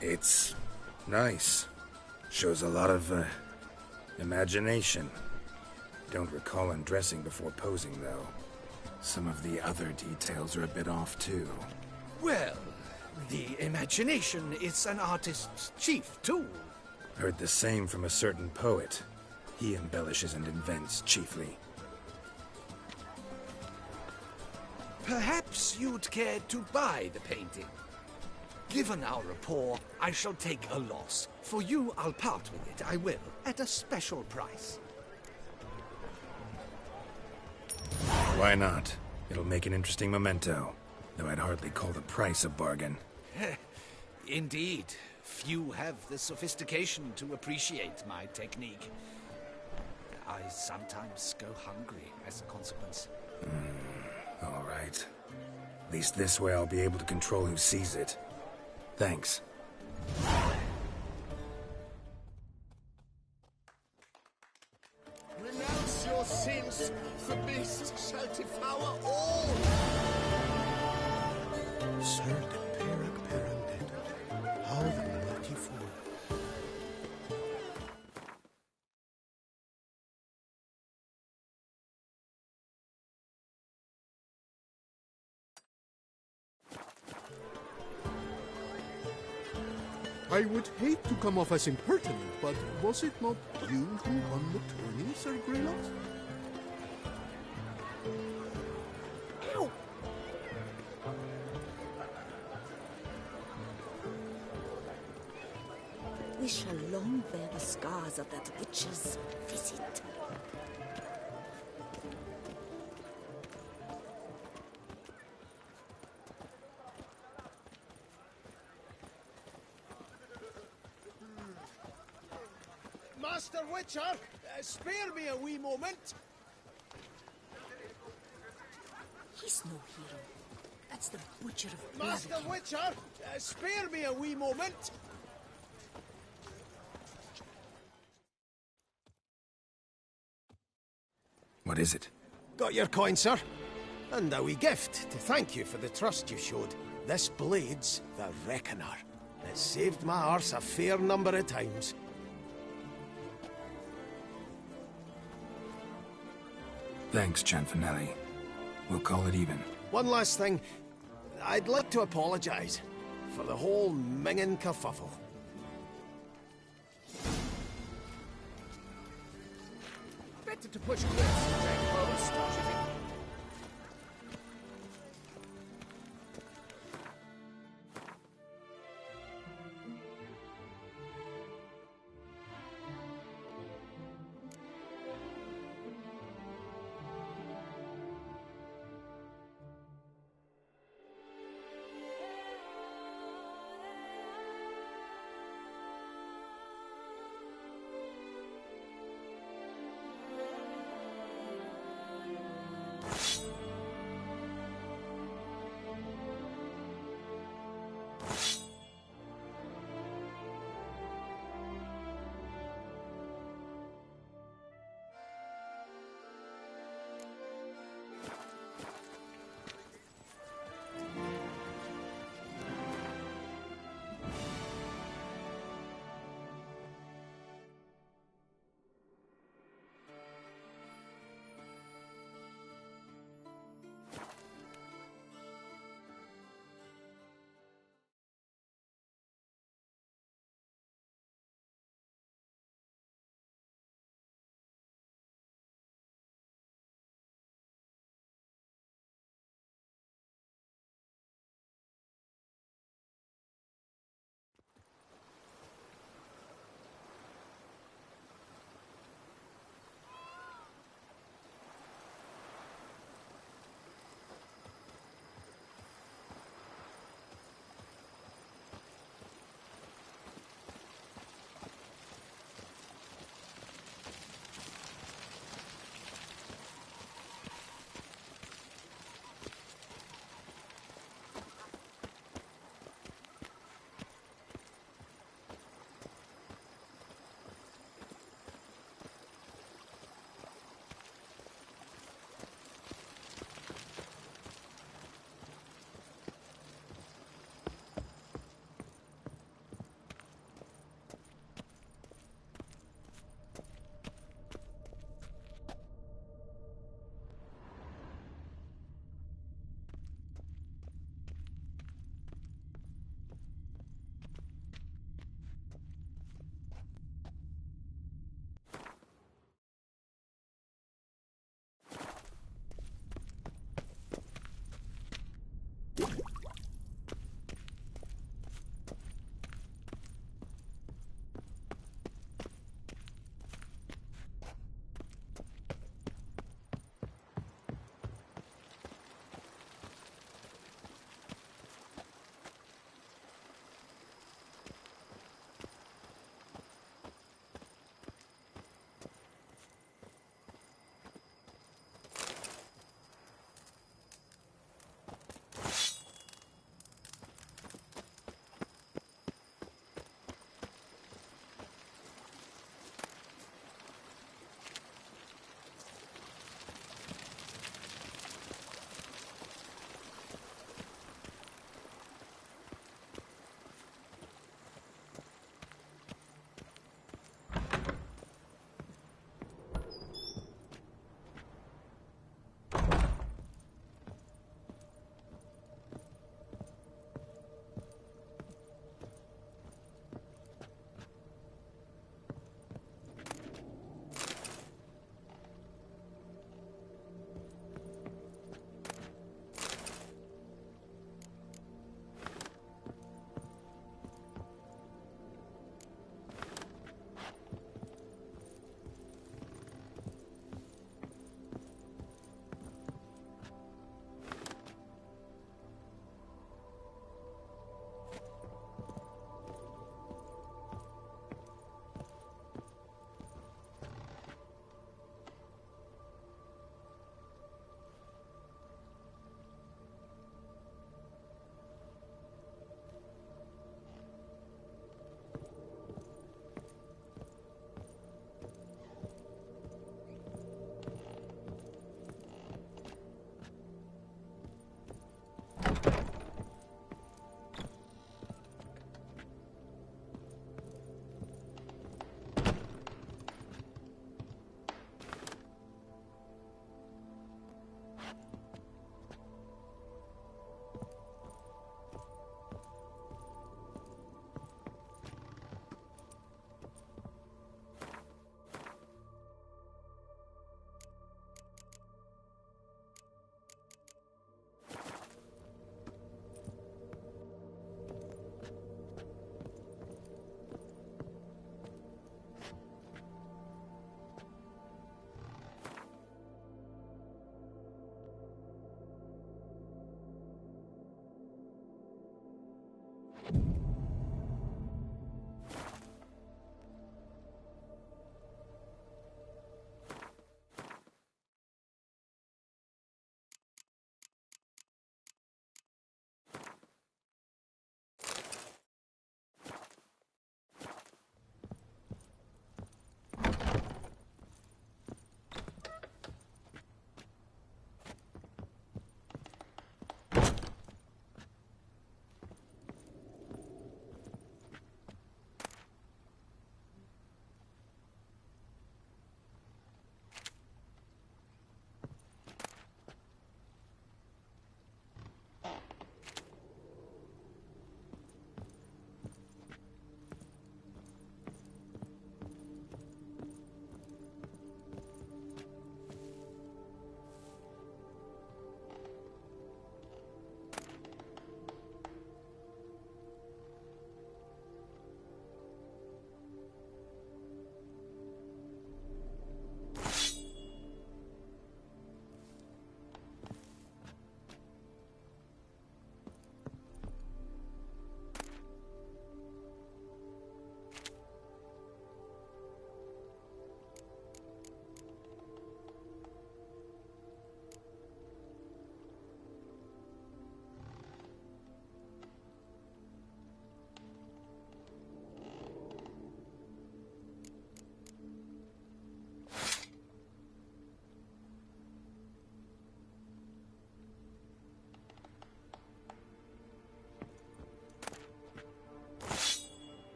It's nice. Shows a lot of, imagination. Don't recall undressing before posing, though. Some of the other details are a bit off, too. Well, the imagination is an artist's chief tool. Heard the same from a certain poet. He embellishes and invents, chiefly. Perhaps you'd care to buy the painting. Given our rapport, I shall take a loss. For you, I'll part with it, I will, at a special price. Why not? It'll make an interesting memento, though I'd hardly call the price a bargain. Indeed. Few have the sophistication to appreciate my technique. I sometimes go hungry as a consequence. All right. At least this way I'll be able to control who sees it. Thanks. Renounce your sins, the beast shall devour all. Sir de Perag Peranded. I would hate to come off as impertinent, but was it not you who won the tourney, Sir Greylock? Ow! We shall long bear the scars of that witch's visit. Master Witcher, spare me a wee moment. He's no hero. That's the Butcher of Master Blaviken. Witcher, spare me a wee moment. What is it? Got your coin, sir. And a wee gift to thank you for the trust you showed. This blade's the Reckoner. It saved my arse a fair number of times. Thanks, Cianfanelli. We'll call it even. One last thing. I'd like to apologise for the whole mingin' kerfuffle. Better to push close, Dragpost, don't you think?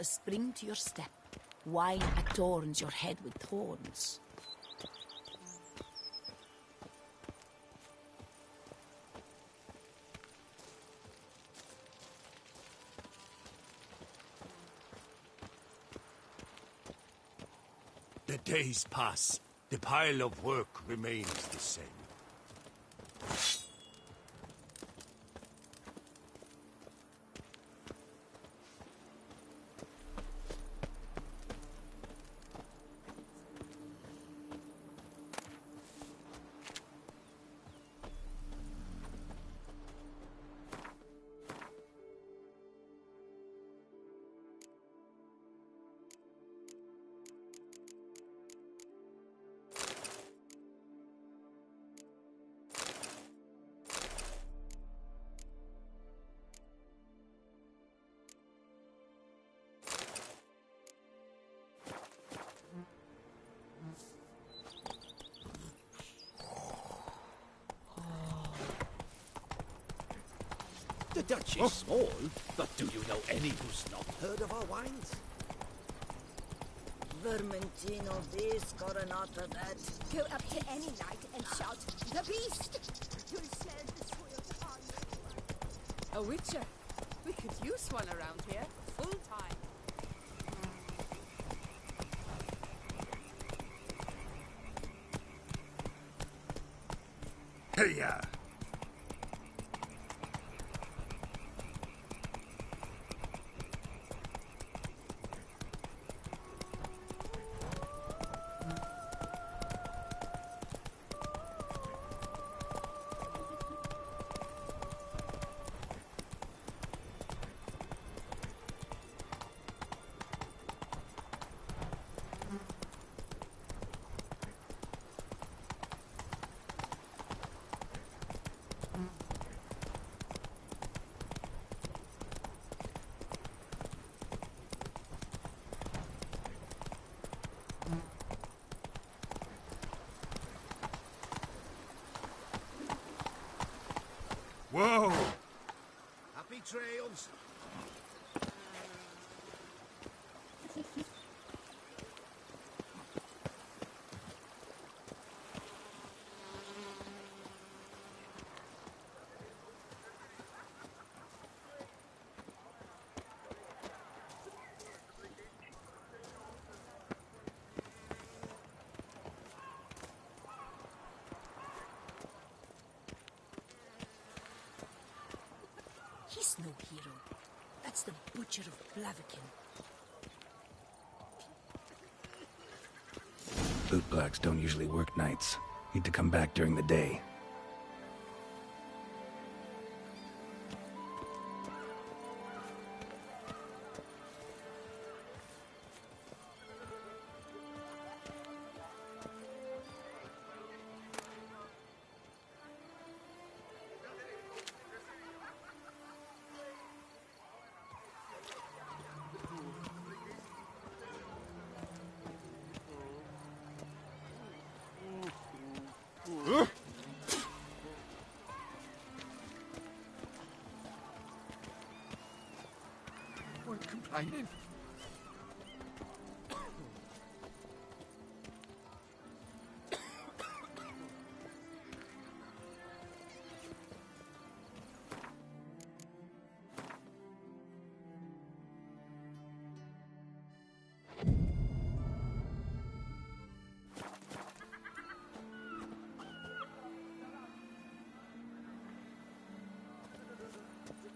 a spring to your step. Wine adorns your head with thorns. The days pass. The pile of work remains the same. The Dutch is small, but do you know any who's not heard of our wines? Vermentino this, Coronata that. Go up to any knight and shout, "The beast!" You'll smell the spoiled army. A witcher. We could use one around here, full time. Hey-ya! Whoa! Happy trails. He's no hero. That's the Butcher of Blaviken. Bootblacks don't usually work nights. Need to come back during the day. Weren't complaining.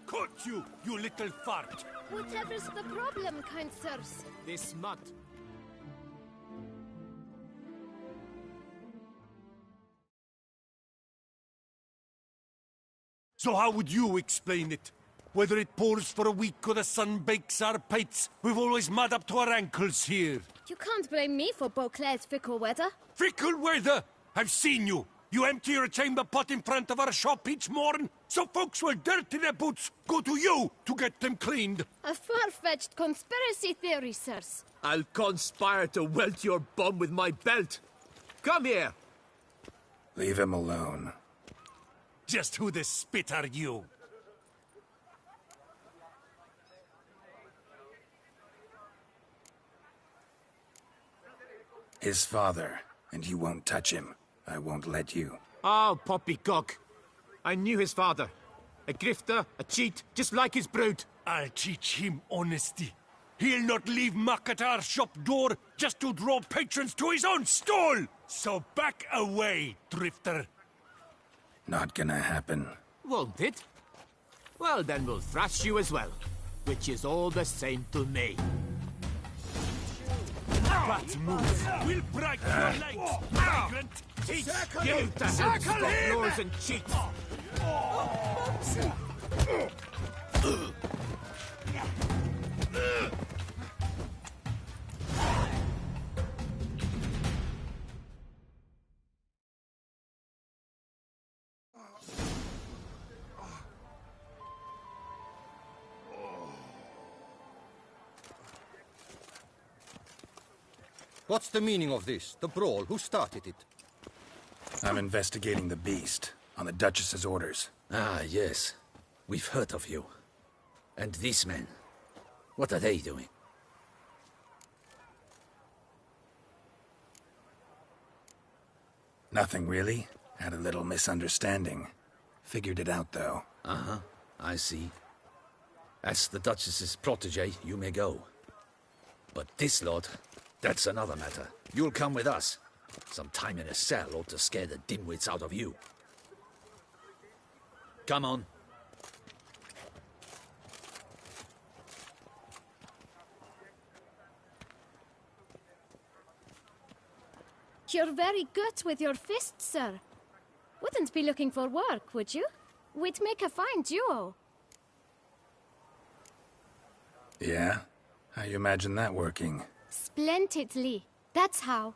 Caught you, you little fart! Whatever's the problem, kind sirs? This mud. So how would you explain it? Whether it pours for a week or the sun bakes our pates, we've always mud up to our ankles here. You can't blame me for Beauclair's fickle weather. Fickle weather! I've seen you! You empty your chamber pot in front of our shop each morn, so folks will dirty their boots go to you to get them cleaned. A far-fetched conspiracy theory, sirs. I'll conspire to welt your bum with my belt. Come here. Leave him alone. Just who the spit are you? His father, and you won't touch him. I won't let you. Oh, poppycock. I knew his father. A grifter, a cheat, just like his brood. I'll teach him honesty. He'll not leave Makatar's shop door just to draw patrons to his own stall! So back away, drifter. Not gonna happen. Won't it? Well, then we'll thrash you as well. Which is all the same to me. That move will break your legs, migrant! Teach you to help stop lures and cheats! What's the meaning of this? The brawl? Who started it? I'm investigating the beast, on the Duchess's orders. Ah, yes. We've heard of you. And these men, what are they doing? Nothing really. Had a little misunderstanding. Figured it out, though. Uh-huh, I see. As the Duchess's protege, you may go. But this lot, that's another matter. You'll come with us. Some time in a cell ought to scare the dimwits out of you. Come on. You're very good with your fists, sir. Wouldn't be looking for work, would you? We'd make a fine duo. Yeah? How you imagine that working? Splendidly. That's how.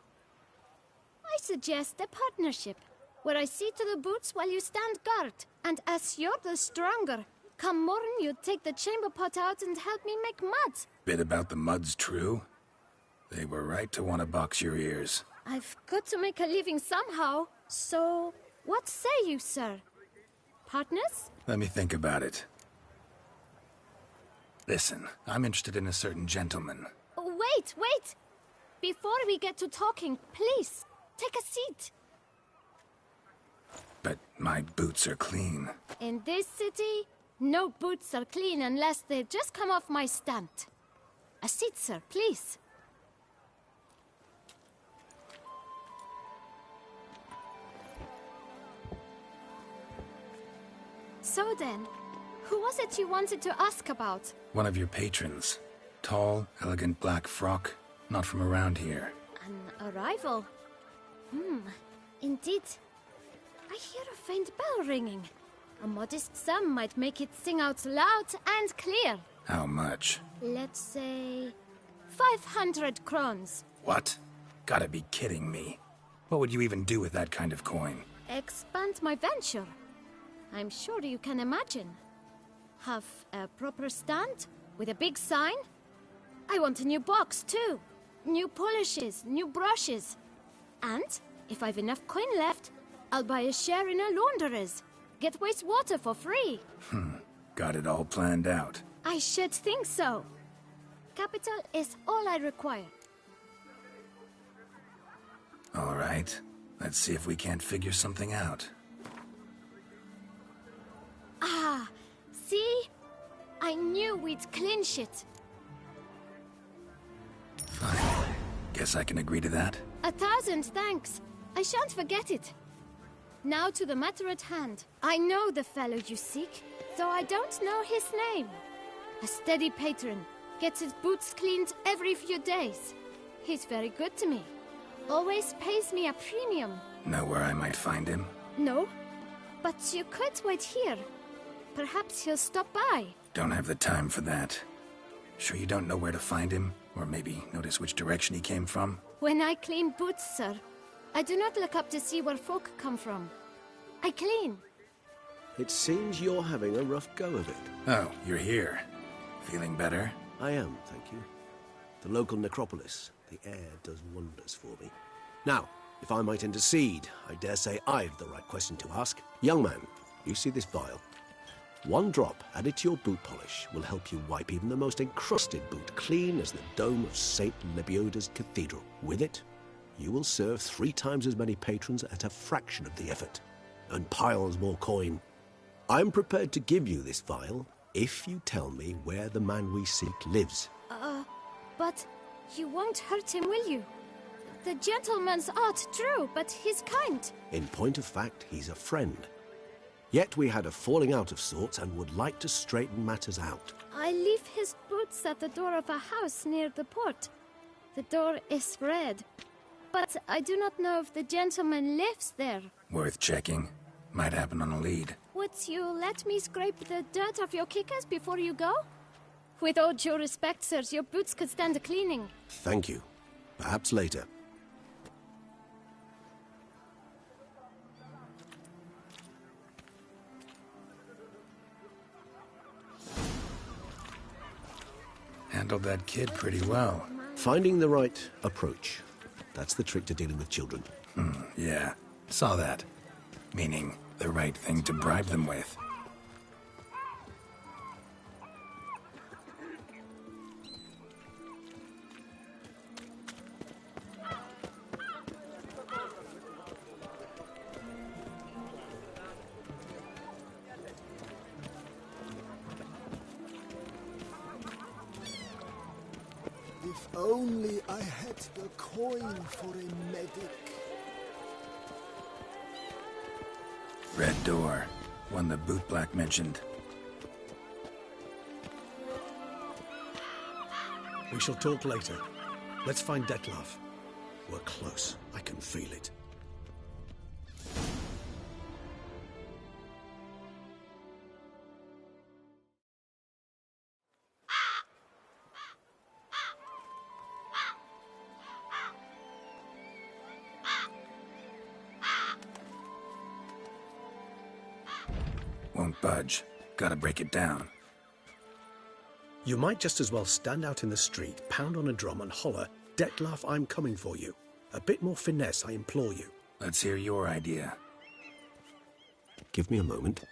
I suggest a partnership, where I see to the boots while you stand guard. And as you're the stronger, come morn you take the chamber pot out and help me make mud. Bit about the mud's true? They were right to want to box your ears. I've got to make a living somehow, so what say you, sir? Partners? Let me think about it. Listen, I'm interested in a certain gentleman. Wait, wait! Before we get to talking, please, take a seat. But my boots are clean. In this city, no boots are clean unless they just come off my stand. A seat, sir, please. So then, who was it you wanted to ask about? One of your patrons. Tall, elegant black frock. Not from around here. An arrival? Indeed. I hear a faint bell ringing. A modest sum might make it sing out loud and clear. How much? Let's say 500 crowns. What? Gotta be kidding me. What would you even do with that kind of coin? Expand my venture. I'm sure you can imagine. Have a proper stand with a big sign. I want a new box too. New polishes, new brushes. And if I've enough coin left, I'll buy a share in a launderer's. Get wastewater for free. Got it all planned out. I should think so. Capital is all I require. All right. Let's see if we can't figure something out. Ah, see? I knew we'd clinch it. Fine. Guess I can agree to that. 1,000 thanks. I shan't forget it. Now to the matter at hand. I know the fellow you seek, though I don't know his name. A steady patron. Gets his boots cleaned every few days. He's very good to me. Always pays me a premium. Know where I might find him? No, but you could wait here. Perhaps he'll stop by. Don't have the time for that. Sure you don't know where to find him? Or maybe notice which direction he came from? When I clean boots, sir, I do not look up to see where folk come from. I clean. It seems you're having a rough go of it. Oh, you're here. Feeling better? I am, thank you. The local necropolis. The air does wonders for me. Now, if I might intercede, I dare say I've the right question to ask. Young man, you see this vial? One drop added to your boot polish will help you wipe even the most encrusted boot clean as the dome of St. Lebioda's Cathedral. With it, you will serve 3 times as many patrons at a fraction of the effort, and piles more coin. I'm prepared to give you this vial if you tell me where the man we seek lives. But you won't hurt him, will you? The gentleman's art, true, but he's kind. In point of fact, he's a friend. Yet we had a falling out of sorts and would like to straighten matters out. I leave his boots at the door of a house near the port. The door is red, but I do not know if the gentleman lives there. Worth checking. Might happen on a lead. Would you let me scrape the dirt off your kickers before you go? With all due respect, sirs, your boots could stand a cleaning. Thank you. Perhaps later. Handled that kid pretty well. Finding the right approach. That's the trick to dealing with children. Yeah. Saw that. Meaning, the right thing to bribe them with. If only I had the coin for a medic. Red door. One the bootblack mentioned. We shall talk later. Let's find Dettlaff. We're close. I can feel it. Won't budge. Gotta break it down. You might just as well stand out in the street, pound on a drum and holler, "Dettlaff, I'm coming for you." A bit more finesse, I implore you. Let's hear your idea. Give me a moment.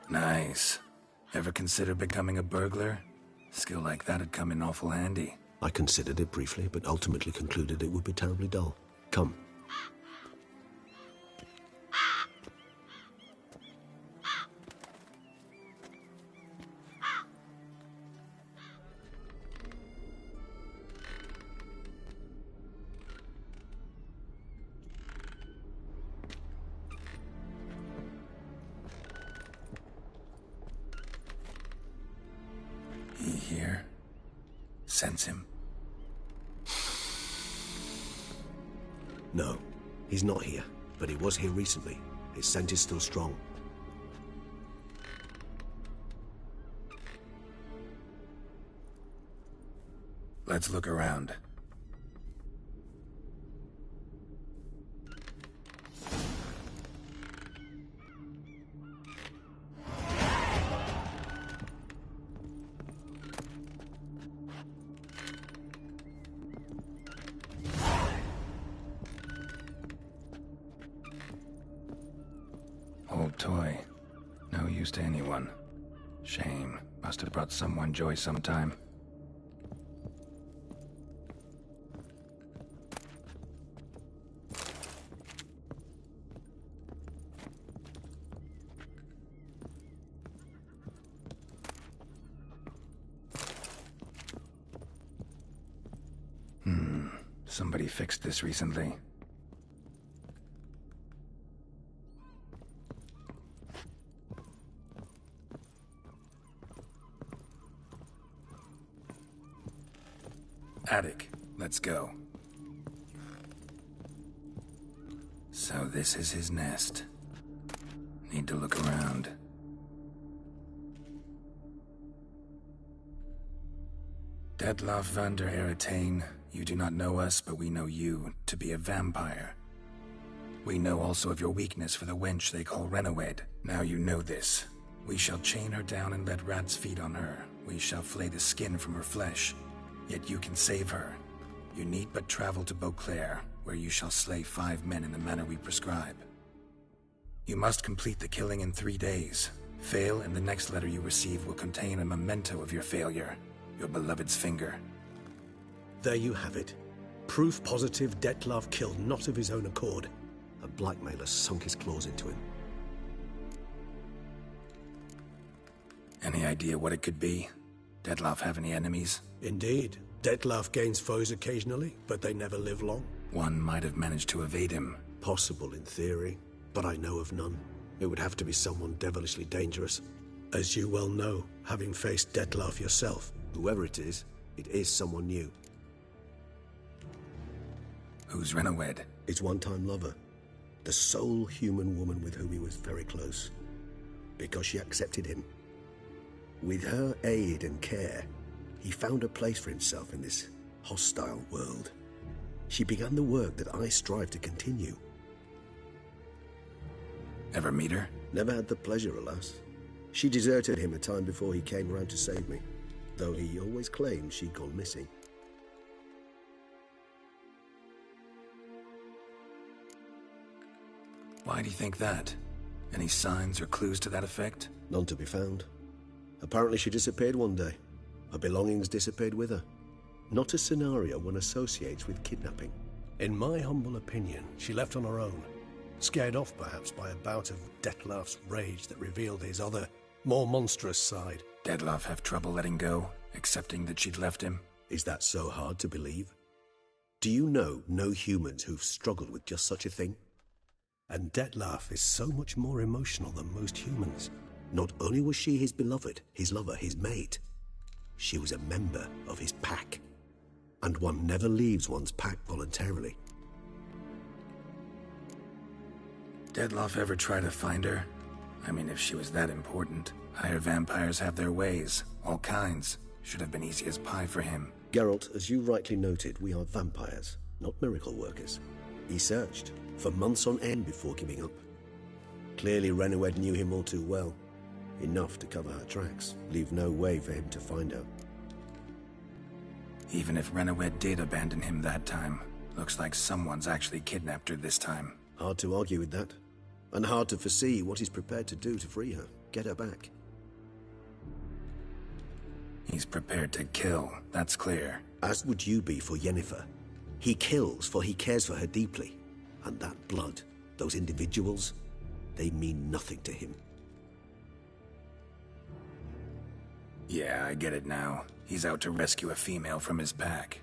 Nice. Ever consider becoming a burglar? Skill like that'd come in awful handy. I considered it briefly, but ultimately concluded it would be terribly dull. Come. He here? Sense him? No, he's not here, but he was here recently. His scent is still strong. Let's look around. Old toy. No use to anyone. Shame. Must have brought someone joy sometime. Somebody fixed this recently. Attic. Let's go. So this is his nest. Need to look around. Dettlaff van der Eretain, you do not know us, but we know you to be a vampire. We know also of your weakness for the wench they call Renawed. Now you know this. We shall chain her down and let rats feed on her. We shall flay the skin from her flesh. Yet you can save her. You need but travel to Beauclair, where you shall slay 5 men in the manner we prescribe. You must complete the killing in 3 days. Fail, and the next letter you receive will contain a memento of your failure. Your beloved's finger. There you have it. Proof positive Dettlaff killed not of his own accord. A blackmailer sunk his claws into him. Any idea what it could be? Dettlaff have any enemies? Indeed. Dettlaff gains foes occasionally, but they never live long. One might have managed to evade him. Possible in theory, but I know of none. It would have to be someone devilishly dangerous. As you well know, having faced Dettlaff yourself, whoever it is someone new. Who's Renawed? His one-time lover. The sole human woman with whom he was very close. Because she accepted him. With her aid and care, he found a place for himself in this hostile world. She began the work that I strive to continue. Ever meet her? Never had the pleasure, alas. She deserted him a time before he came round to save me, though he always claimed she'd gone missing. Why do you think that? Any signs or clues to that effect? None to be found. Apparently she disappeared one day. Her belongings disappeared with her. Not a scenario one associates with kidnapping. In my humble opinion, she left on her own. Scared off, perhaps, by a bout of Dettlaff's rage that revealed his other, more monstrous side. Dettlaff have trouble letting go, accepting that she'd left him? Is that so hard to believe? Do you know no humans who've struggled with just such a thing? And Dettlaff is so much more emotional than most humans. Not only was she his beloved, his lover, his mate, she was a member of his pack. And one never leaves one's pack voluntarily. Dettlaff ever try to find her? I mean, if she was that important. Higher vampires have their ways, all kinds. Should have been easy as pie for him. Geralt, as you rightly noted, we are vampires, not miracle workers. He searched for months on end before giving up. Clearly Renawed knew him all too well. Enough to cover her tracks, leave no way for him to find her. Even if Renawed did abandon him that time, looks like someone's actually kidnapped her this time. Hard to argue with that. And hard to foresee what he's prepared to do to free her, get her back. He's prepared to kill, that's clear. As would you be for Yennefer. He kills for he cares for her deeply. And that blood, those individuals, they mean nothing to him. Yeah, I get it now. He's out to rescue a female from his pack.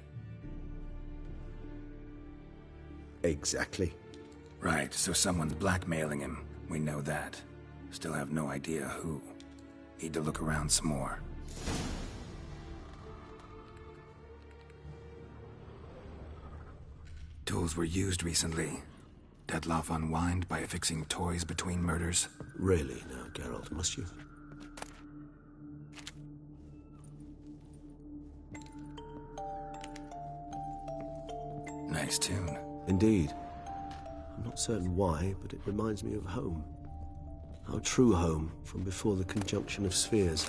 Exactly. Right, so someone's blackmailing him. We know that. Still have no idea who. Need to look around some more. Tools were used recently. Dettlaff unwind by affixing toys between murders. Really now, Geralt, must you? Nice tune. Indeed. I'm not certain why, but it reminds me of home. Our true home from before the conjunction of spheres.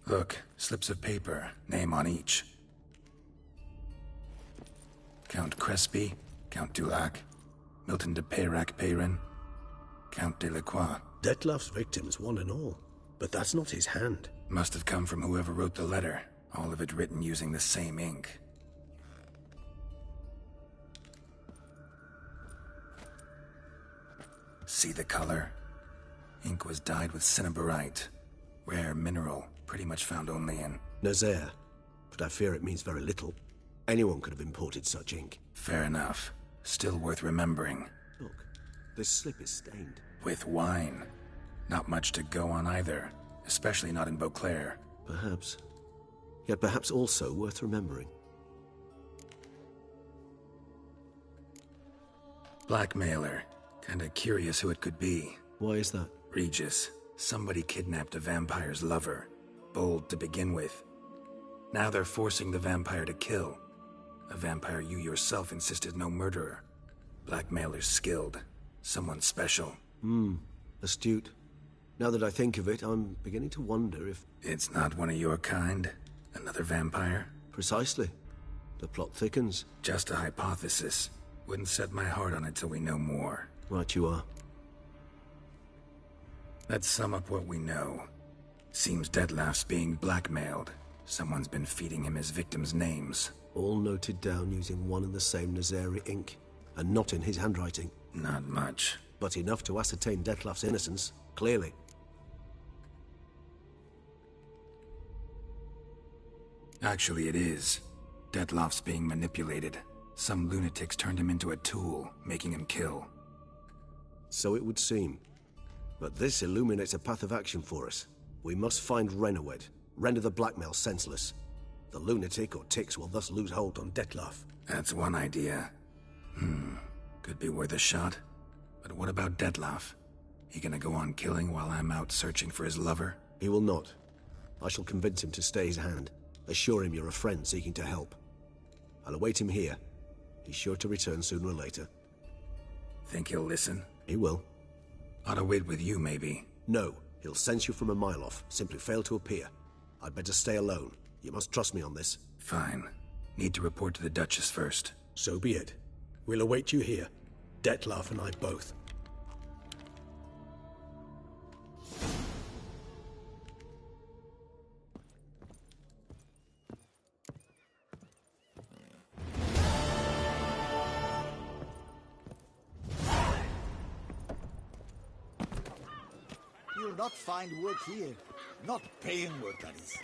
Look, slips of paper, name on each. Count Crespi, Count Dulac, Milton de Peyrac-Peyrin, Count Delacroix. Dettlaff's victims, one and all. But that's not his hand. Must have come from whoever wrote the letter. All of it written using the same ink. See the color? Ink was dyed with cinnabarite. Rare mineral, pretty much found only in Nazaire. But I fear it means very little. Anyone could have imported such ink. Fair enough. Still worth remembering. Look, this slip is stained. With wine. Not much to go on either. Especially not in Beauclair. Perhaps. Yet perhaps also worth remembering. Blackmailer. Kinda curious who it could be. Why is that? Regis. Somebody kidnapped a vampire's lover. Bold to begin with. Now they're forcing the vampire to kill. A vampire you yourself insisted no murderer. Blackmailer's skilled. Someone special. Astute. Now that I think of it, I'm beginning to wonder if... It's not one of your kind? Another vampire? Precisely. The plot thickens. Just a hypothesis. Wouldn't set my heart on it till we know more. Right you are. Let's sum up what we know. Seems Detlef's being blackmailed. Someone's been feeding him his victims' names. All noted down using one and the same Nazari ink, and not in his handwriting. Not much. But enough to ascertain Detlef's innocence, clearly. Actually, it is. Detlef's being manipulated. Some lunatics turned him into a tool, making him kill. So it would seem. But this illuminates a path of action for us. We must find Renowed, render the blackmail senseless. The lunatic or ticks will thus lose hold on Detlef. That's one idea. Could be worth a shot. But what about Detlef? He gonna go on killing while I'm out searching for his lover? He will not. I shall convince him to stay his hand. Assure him you're a friend seeking to help. I'll await him here. He's sure to return sooner or later. Think he'll listen? He will. Ought to wait with you, maybe. No. He'll sense you from a mile off. Simply fail to appear. I'd better stay alone. You must trust me on this. Fine. Need to report to the Duchess first. So be it. We'll await you here. Detlef and I both. You'll not find work here. Not paying work, that is.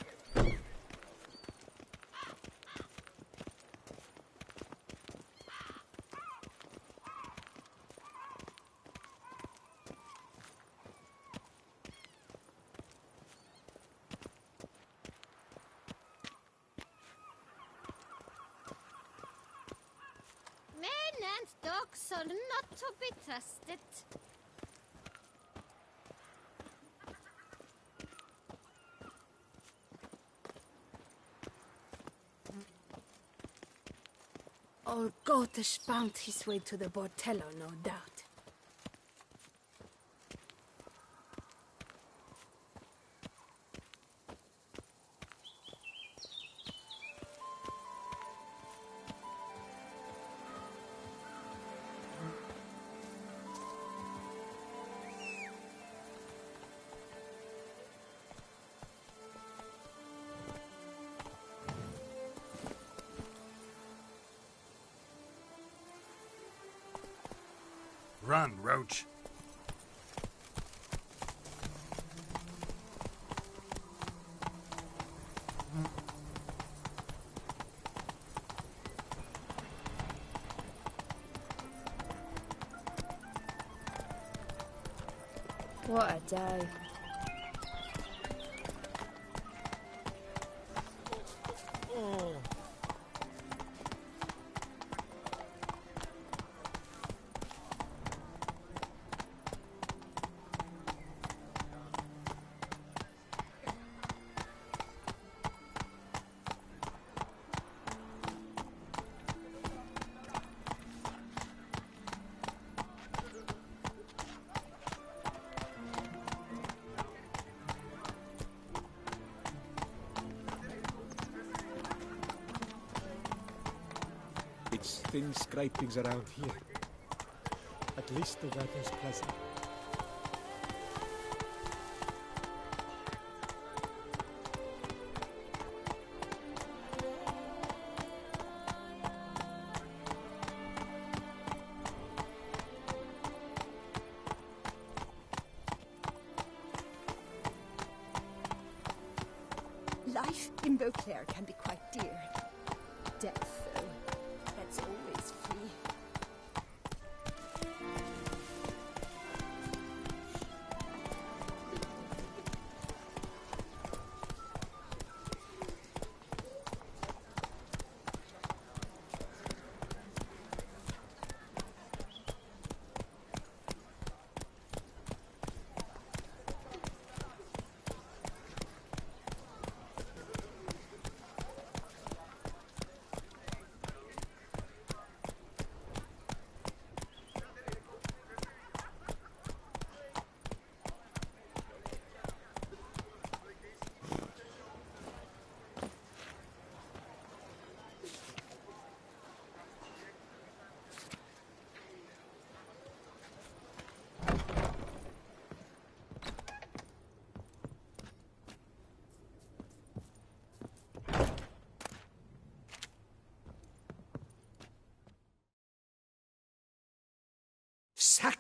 Men and dogs are not to be trusted. Old Gotish found his way to the Bordello, no doubt. Run, Roach. What a day. It's thin scrapings around here. At least the weather's pleasant. Life in Beauclair can be quite dear. Death, though, that's always free.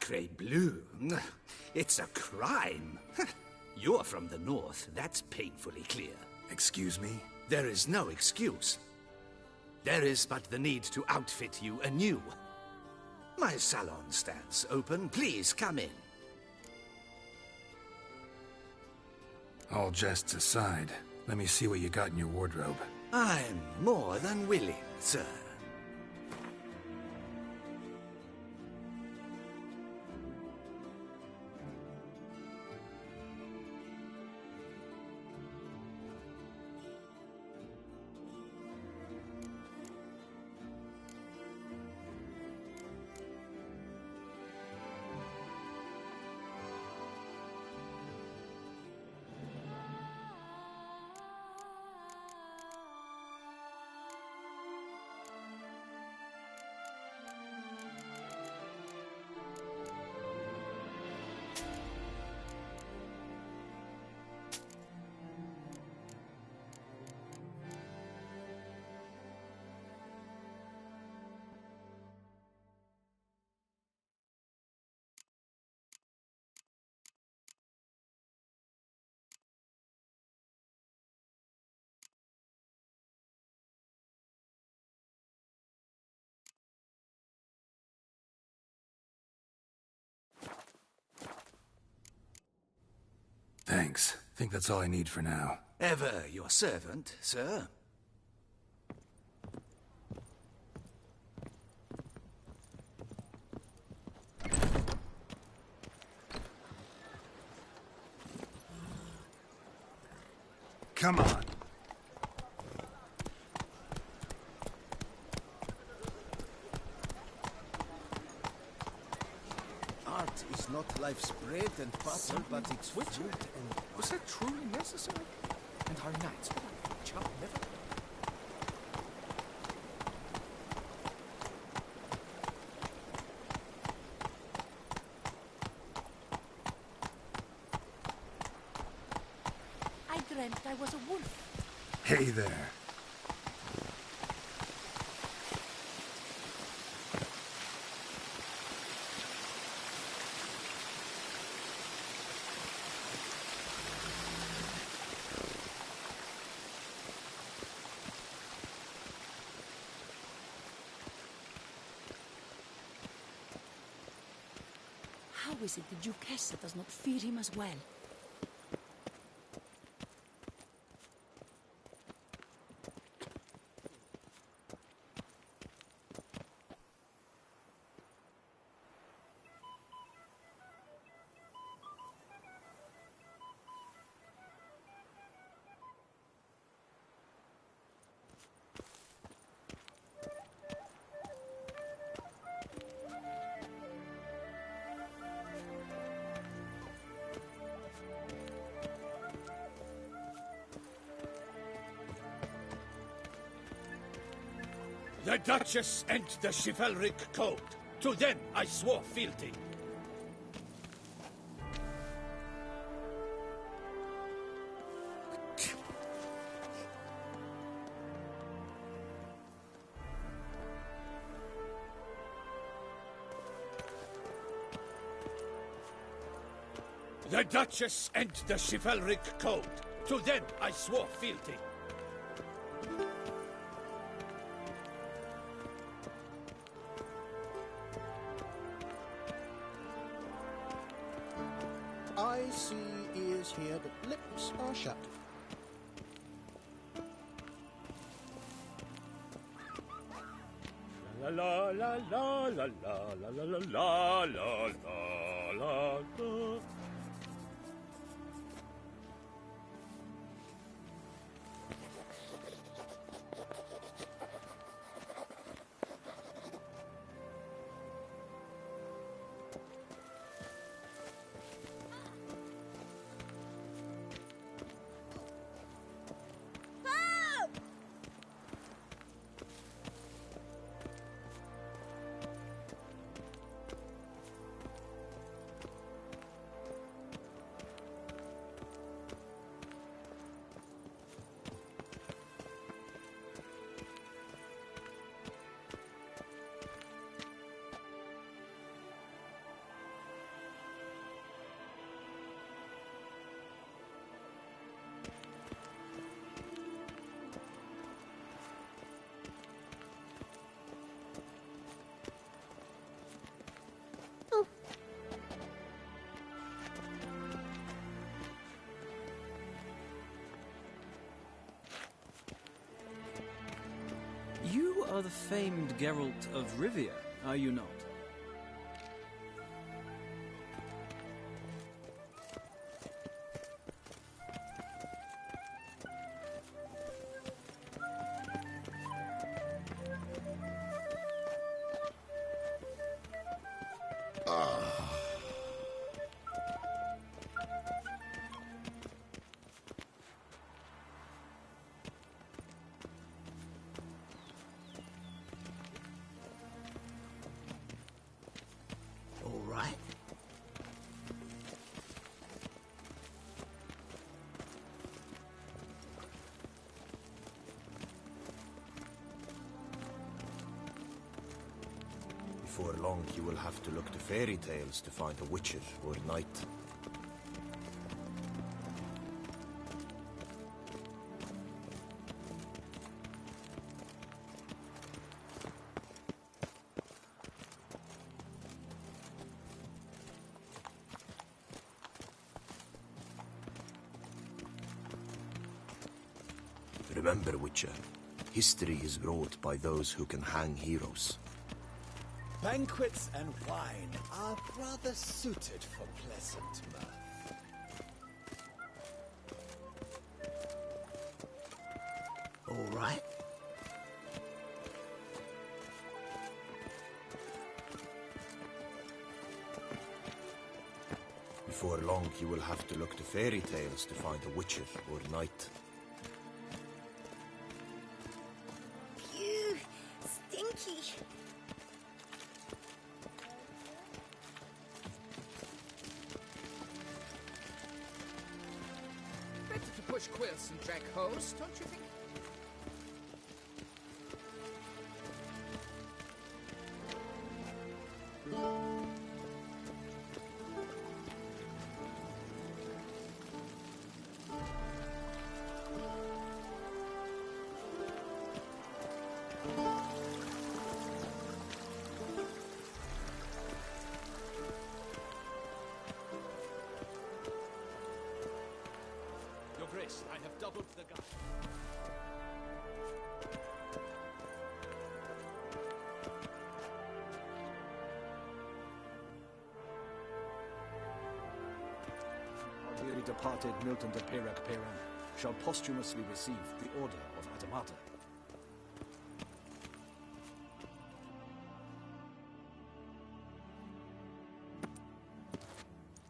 Sacre bleu. It's a crime. You're from the north. That's painfully clear. Excuse me? There is no excuse. There is but the need to outfit you anew. My salon stands open. Please come in. All jests aside, let me see what you got in your wardrobe. I'm more than willing, sir. Thanks. Think that's all I need for now. Ever your servant, sir. Come on. Art is not life's bread and butter, but its fruit and... Was that truly necessary? And our knights without each other never... I dreamt I was a wolf. Hey there. How is it the Duchessa does not fear him as well? The Duchess and the chivalric code. To them I swore fealty. The Duchess and the chivalric code. To them I swore fealty. I see ears here, but lips are shut. La la la la la la la la la la la la. You are the famed Geralt of Rivia, are you not? Before long, you will have to look to fairy tales to find a witcher or knight. Remember, Witcher, history is wrote by those who can hang heroes. Banquets and wine are rather suited for pleasant mirth. All right. Before long, you will have to look to fairy tales to find a witcher or knight. Phew, stinky. Better to push quilts and drag hose, don't you think? Your Grace, I have doubled the gun. Our dearly departed Milton de Peyrac-Peyran shall posthumously receive the Order of Adamata.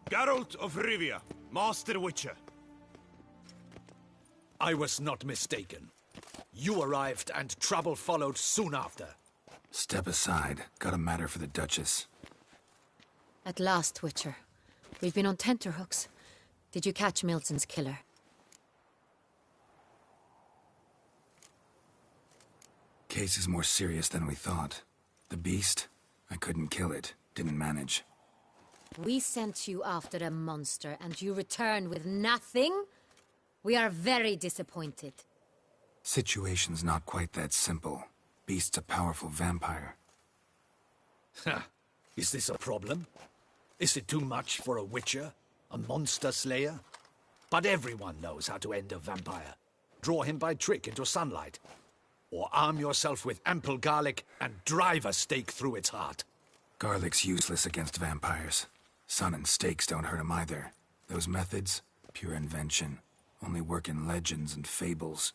Geralt of Rivia, Master Witcher. I was not mistaken. You arrived and trouble followed soon after. Step aside. Got a matter for the Duchess. At last, Witcher. We've been on tenterhooks. Did you catch Milton's killer? Case is more serious than we thought. The beast? I couldn't kill it. Didn't manage. We sent you after a monster, and you return with nothing? We are very disappointed. Situation's not quite that simple. Beast's a powerful vampire. Ha! Is this a problem? Is it too much for a witcher? A monster slayer? But everyone knows how to end a vampire. Draw him by trick into sunlight. Or arm yourself with ample garlic and drive a stake through its heart. Garlic's useless against vampires. Sun and stakes don't hurt him either. Those methods, pure invention. Only work in legends and fables.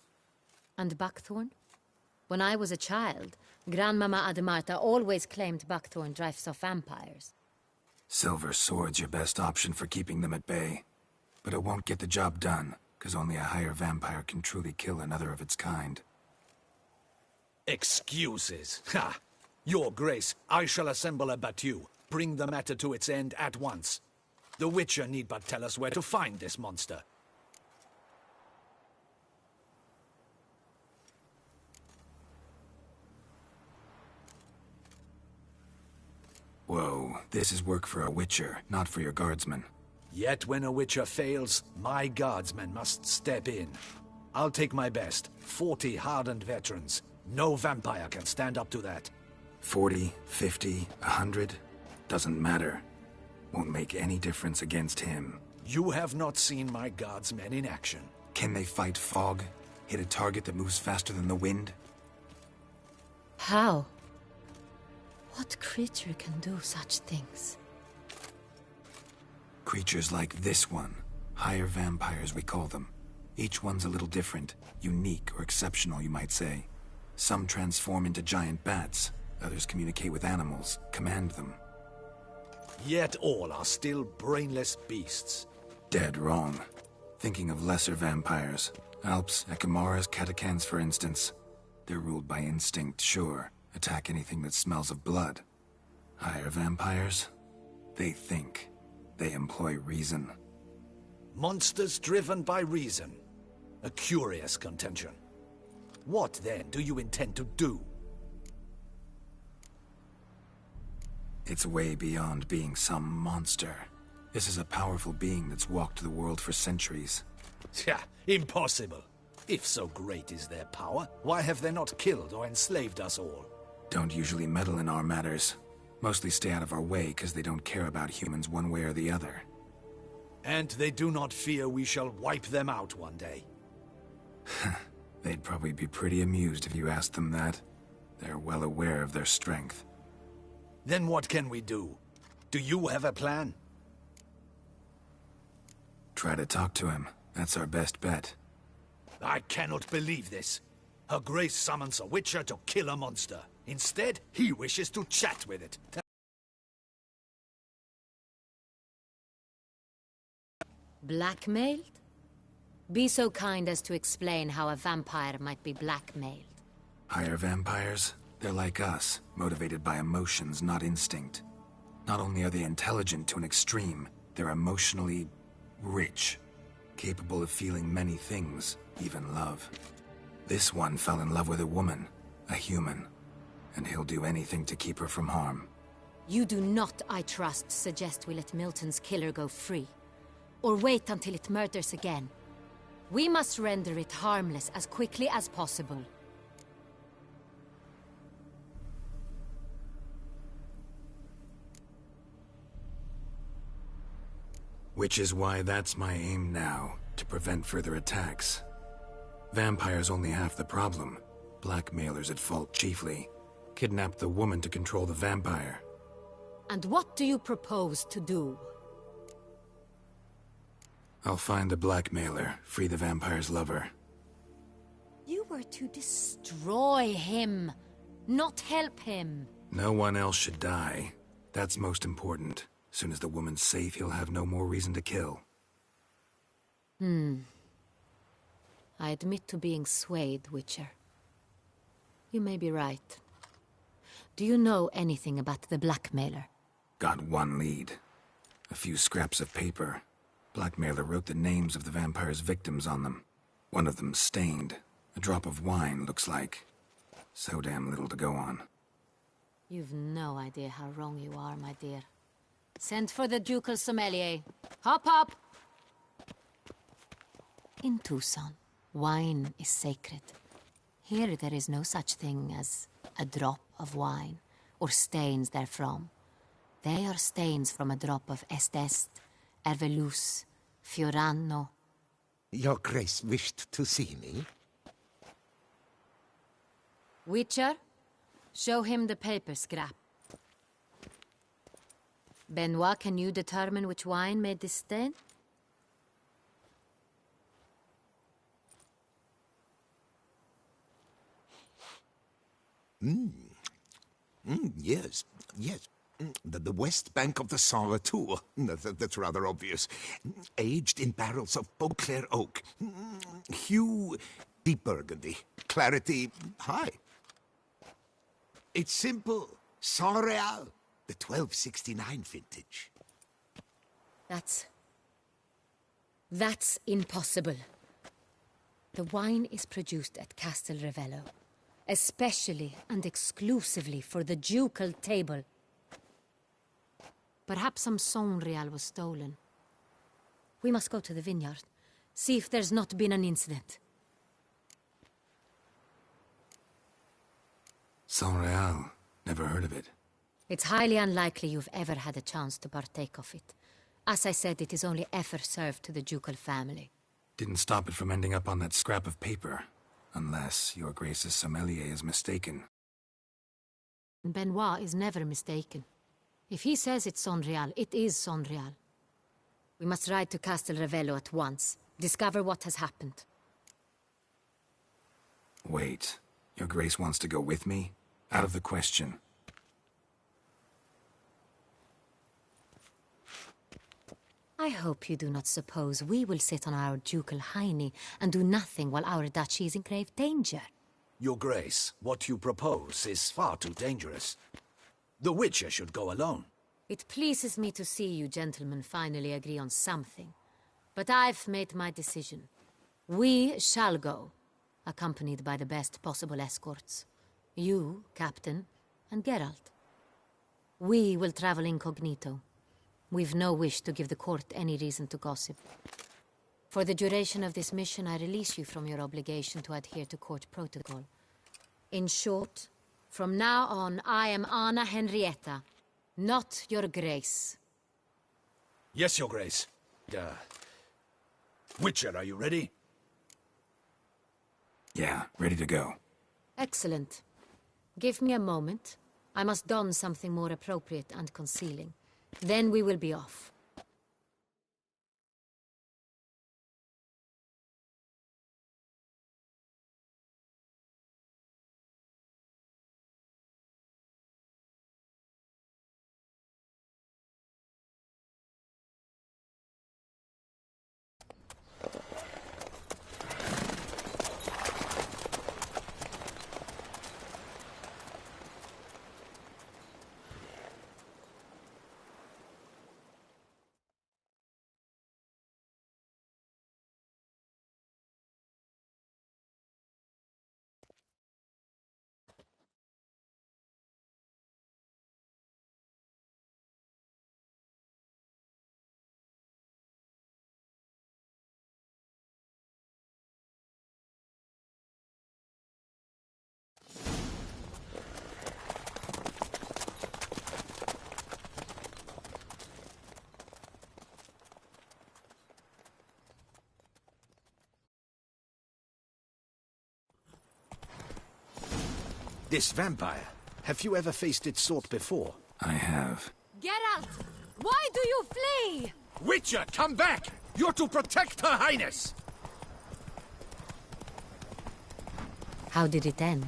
And buckthorn? When I was a child, Grandmama Adamata always claimed buckthorn drives off vampires. Silver sword's your best option for keeping them at bay. But it won't get the job done, because only a higher vampire can truly kill another of its kind. Excuses. Ha! Your Grace, I shall assemble a battue. Bring the matter to its end at once. The Witcher need but tell us where to find this monster. Whoa, this is work for a Witcher, not for your guardsmen. Yet when a Witcher fails, my guardsmen must step in. I'll take my best. 40 hardened veterans. No vampire can stand up to that. 40, 50, 100? Doesn't matter. Won't make any difference against him. You have not seen my guardsmen in action. Can they fight fog? Hit a target that moves faster than the wind? How? What creature can do such things? Creatures like this one. Higher vampires, we call them. Each one's a little different. Unique or exceptional, you might say. Some transform into giant bats. Others communicate with animals, command them. Yet all are still brainless beasts. Dead wrong. Thinking of lesser vampires. Alps, Ekamaras, Catacans, for instance. They're ruled by instinct, sure. Attack anything that smells of blood. Higher vampires? They think. They employ reason. Monsters driven by reason. A curious contention. What, then, do you intend to do? It's way beyond being some monster. This is a powerful being that's walked the world for centuries. Yeah, impossible. If so great is their power, why have they not killed or enslaved us all? Don't usually meddle in our matters. Mostly stay out of our way because they don't care about humans one way or the other. And they do not fear we shall wipe them out one day. They'd probably be pretty amused if you asked them that. They're well aware of their strength. Then what can we do? Do you have a plan? Try to talk to him. That's our best bet. I cannot believe this. Her Grace summons a witcher to kill a monster. Instead, he wishes to chat with it. Blackmailed? Be so kind as to explain how a vampire might be blackmailed. Higher vampires? They're like us, motivated by emotions, not instinct. Not only are they intelligent to an extreme, they're emotionally rich. Capable of feeling many things, even love. This one fell in love with a woman, a human. And he'll do anything to keep her from harm. You do not, I trust, suggest we let Milton's killer go free. Or wait until it murders again. We must render it harmless as quickly as possible. Which is why that's my aim now, to prevent further attacks. Vampires only half the problem. Blackmailers at fault chiefly. Kidnap the woman to control the vampire. And what do you propose to do? I'll find the blackmailer, free the vampire's lover. You were to destroy him, not help him. No one else should die. That's most important. Soon as the woman's safe, he'll have no more reason to kill. I admit to being swayed, Witcher. You may be right. Do you know anything about the blackmailer? Got one lead. A few scraps of paper. Blackmailer wrote the names of the vampire's victims on them. One of them stained. A drop of wine, looks like. So damn little to go on. You've no idea how wrong you are, my dear. Send for the ducal sommelier. Hop, hop! In Tucson, wine is sacred. Here there is no such thing as a drop of wine, or stains therefrom. They are stains from a drop of Estest, Ervelus, Fiorano. Your Grace wished to see me? Witcher, show him the paper scrap. Benoit, can you determine which wine made this stain? Yes, yes. The west bank of the Saint Retour. That's rather obvious. Aged in barrels of Beauclair oak. Hue, deep burgundy. Clarity, high. It's simple. Saint Real, the 1269 vintage. That's impossible. The wine is produced at Castel Revello, especially and exclusively for the ducal table. Perhaps some Saint Real was stolen. We must go to the vineyard, see if there's not been an incident. Saint Real. Never heard of it. It's highly unlikely you've ever had a chance to partake of it. As I said, it is only ever served to the ducal family. Didn't stop it from ending up on that scrap of paper. Unless your Grace's sommelier is mistaken. Benoit is never mistaken. If he says it's Sonreal, it is Sonreal. We must ride to Castel Revello at once. Discover what has happened. Wait. Your Grace wants to go with me? Out of the question. I hope you do not suppose we will sit on our ducal hiney and do nothing while our duchy is in grave danger. Your Grace, what you propose is far too dangerous. The Witcher should go alone. It pleases me to see you gentlemen finally agree on something. But I've made my decision. We shall go, accompanied by the best possible escorts. You, Captain, and Geralt. We will travel incognito. We've no wish to give the court any reason to gossip. For the duration of this mission, I release you from your obligation to adhere to court protocol. In short, from now on, I am Anna Henrietta, not your Grace. Yes, Your Grace. Witcher, are you ready? Yeah, ready to go. Excellent. Give me a moment. I must don something more appropriate and concealing. Then we will be off. This vampire, have you ever faced its sort before? I have. Geralt! Why do you flee? Witcher, come back! You're to protect Her Highness! How did it end?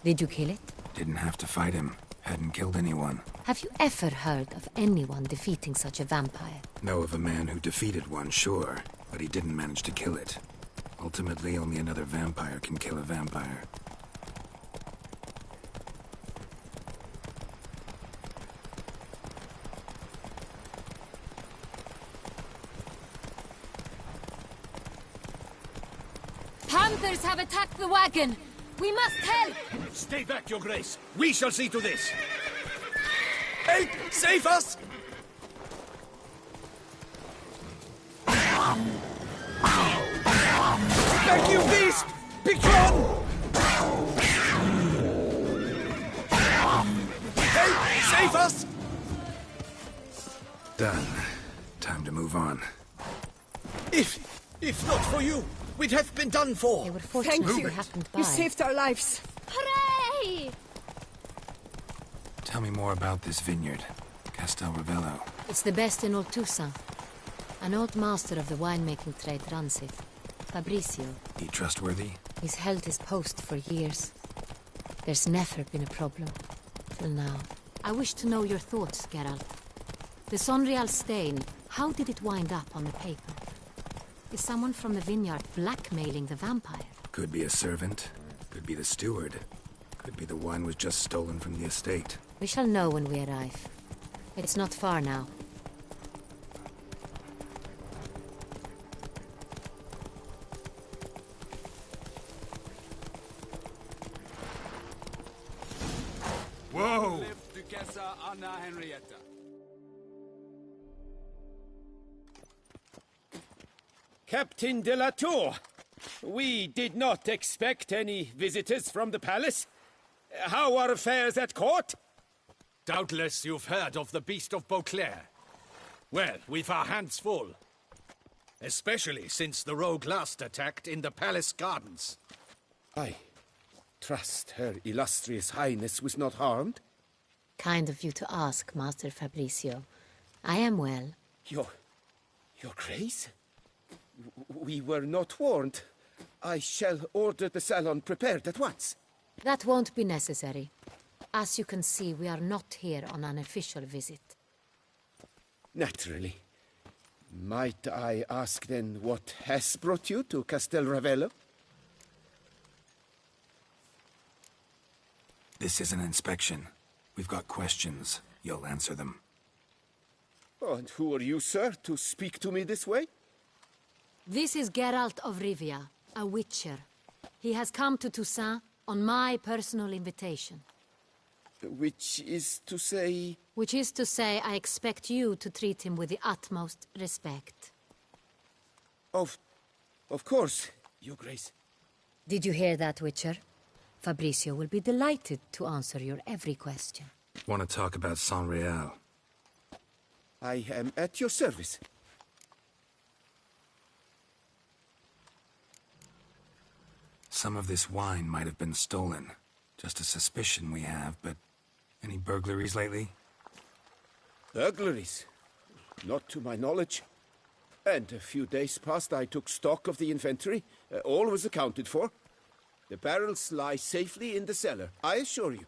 Did you kill it? Didn't have to fight him. Hadn't killed anyone. Have you ever heard of anyone defeating such a vampire? Know of a man who defeated one, sure, but he didn't manage to kill it. Ultimately, only another vampire can kill a vampire. Panthers have attacked the wagon! We must help! Stay back, Your Grace! We shall see to this! Help! Save us! Back, you beast! Begone! Help! Save us! Done. Time to move on. If not for you, we'd have been done for. They were fortunate Thank you. you happened by. You saved our lives. Hooray! Tell me more about this vineyard, Castel Revello. It's the best in all Toussaint. An old master of the winemaking trade runs it. Fabrizio. He trustworthy? He's held his post for years. There's never been a problem. Till now. I wish to know your thoughts, Geralt. The Sonreal stain, how did it wind up on the paper? Is someone from the vineyard blackmailing the vampire? Could be a servant. Could be the steward. Could be the wine was just stolen from the estate. We shall know when we arrive. It's not far now. Whoa! Duchessa Anna Henrietta. Captain de la Tour, we did not expect any visitors from the palace. How are affairs at court? Doubtless you've heard of the Beast of Beauclair. Well, we've our hands full. Especially since the rogue last attacked in the palace gardens. Aye. trust Her Illustrious Highness was not harmed? Kind of you to ask, Master Fabricio. I am well. Your Grace? We were not warned. I shall order the salon prepared at once. That won't be necessary. As you can see, we are not here on an official visit. Naturally. Might I ask then what has brought you to Castel Ravello? This is an inspection. We've got questions. You'll answer them. Oh, and who are you, sir, to speak to me this way? This is Geralt of Rivia, a witcher. He has come to Toussaint on my personal invitation. Which is to say... Which is to say, I expect you to treat him with the utmost respect. Of course, Your Grace. Did you hear that, Witcher? Fabricio will be delighted to answer your every question. Want to talk about Saint-Réal? I am at your service. Some of this wine might have been stolen. Just a suspicion we have, but... Any burglaries lately? Burglaries? Not to my knowledge. And a few days past I took stock of the inventory. All was accounted for. The barrels lie safely in the cellar, I assure you.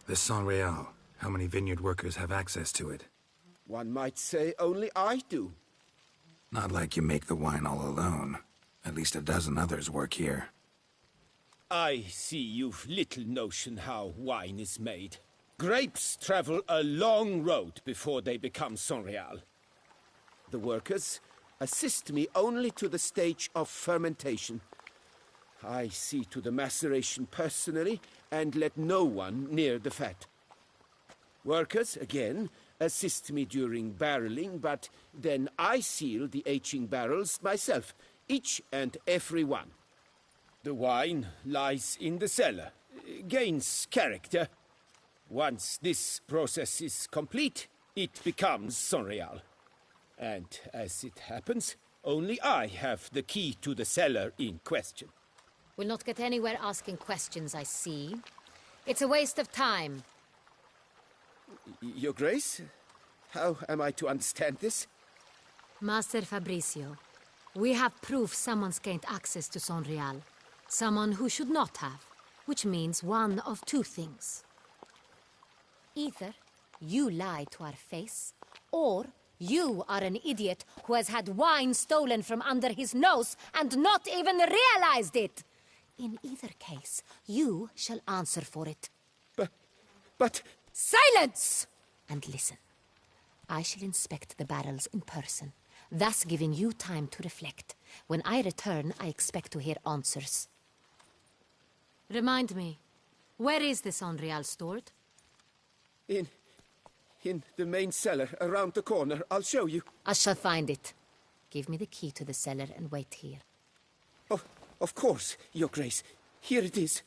The Saint-Réal. How many vineyard workers have access to it? One might say only I do. Not like you make the wine all alone. At least a dozen others work here. I see you've little notion how wine is made. Grapes travel a long road before they become Saint-Réal. The workers assist me only to the stage of fermentation. I see to the maceration personally and let no one near the fat. Workers, again, assist me during barreling, but then I seal the aging barrels myself, each and every one. The wine lies in the cellar, gains character. Once this process is complete, it becomes Saint-Réal. And as it happens, only I have the key to the cellar in question. We'll not get anywhere asking questions, I see. It's a waste of time. Your Grace, how am I to understand this? Master Fabricio, we have proof someone's gained access to Saint-Réal. Someone who should not have, which means one of two things. Either you lie to our face, or you are an idiot who has had wine stolen from under his nose and not even realized it. In either case, you shall answer for it. But... Silence! And listen. I shall inspect the barrels in person, thus giving you time to reflect. When I return, I expect to hear answers. Remind me, where is the Saint-Réal stored? In the main cellar, around the corner. I'll show you. I shall find it. Give me the key to the cellar and wait here. Oh, of course, Your Grace. Here it is.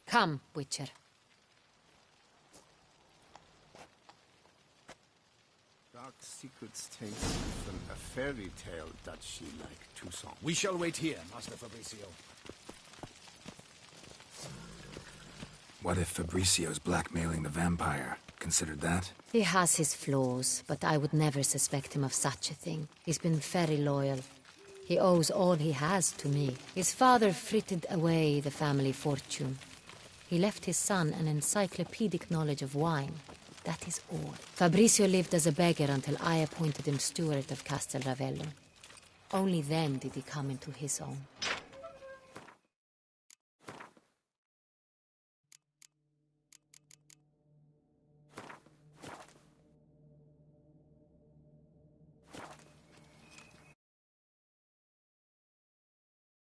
Come, Witcher. Dark secrets taste from a fairy tale, does she, like Toussaint? We shall wait here, Master Fabricio. What if Fabricio's blackmailing the vampire? Considered that? He has his flaws, but I would never suspect him of such a thing. He's been very loyal. He owes all he has to me. His father frittered away the family fortune. He left his son an encyclopedic knowledge of wine. That is all. Fabricio lived as a beggar until I appointed him steward of Castel Ravello. Only then did he come into his own.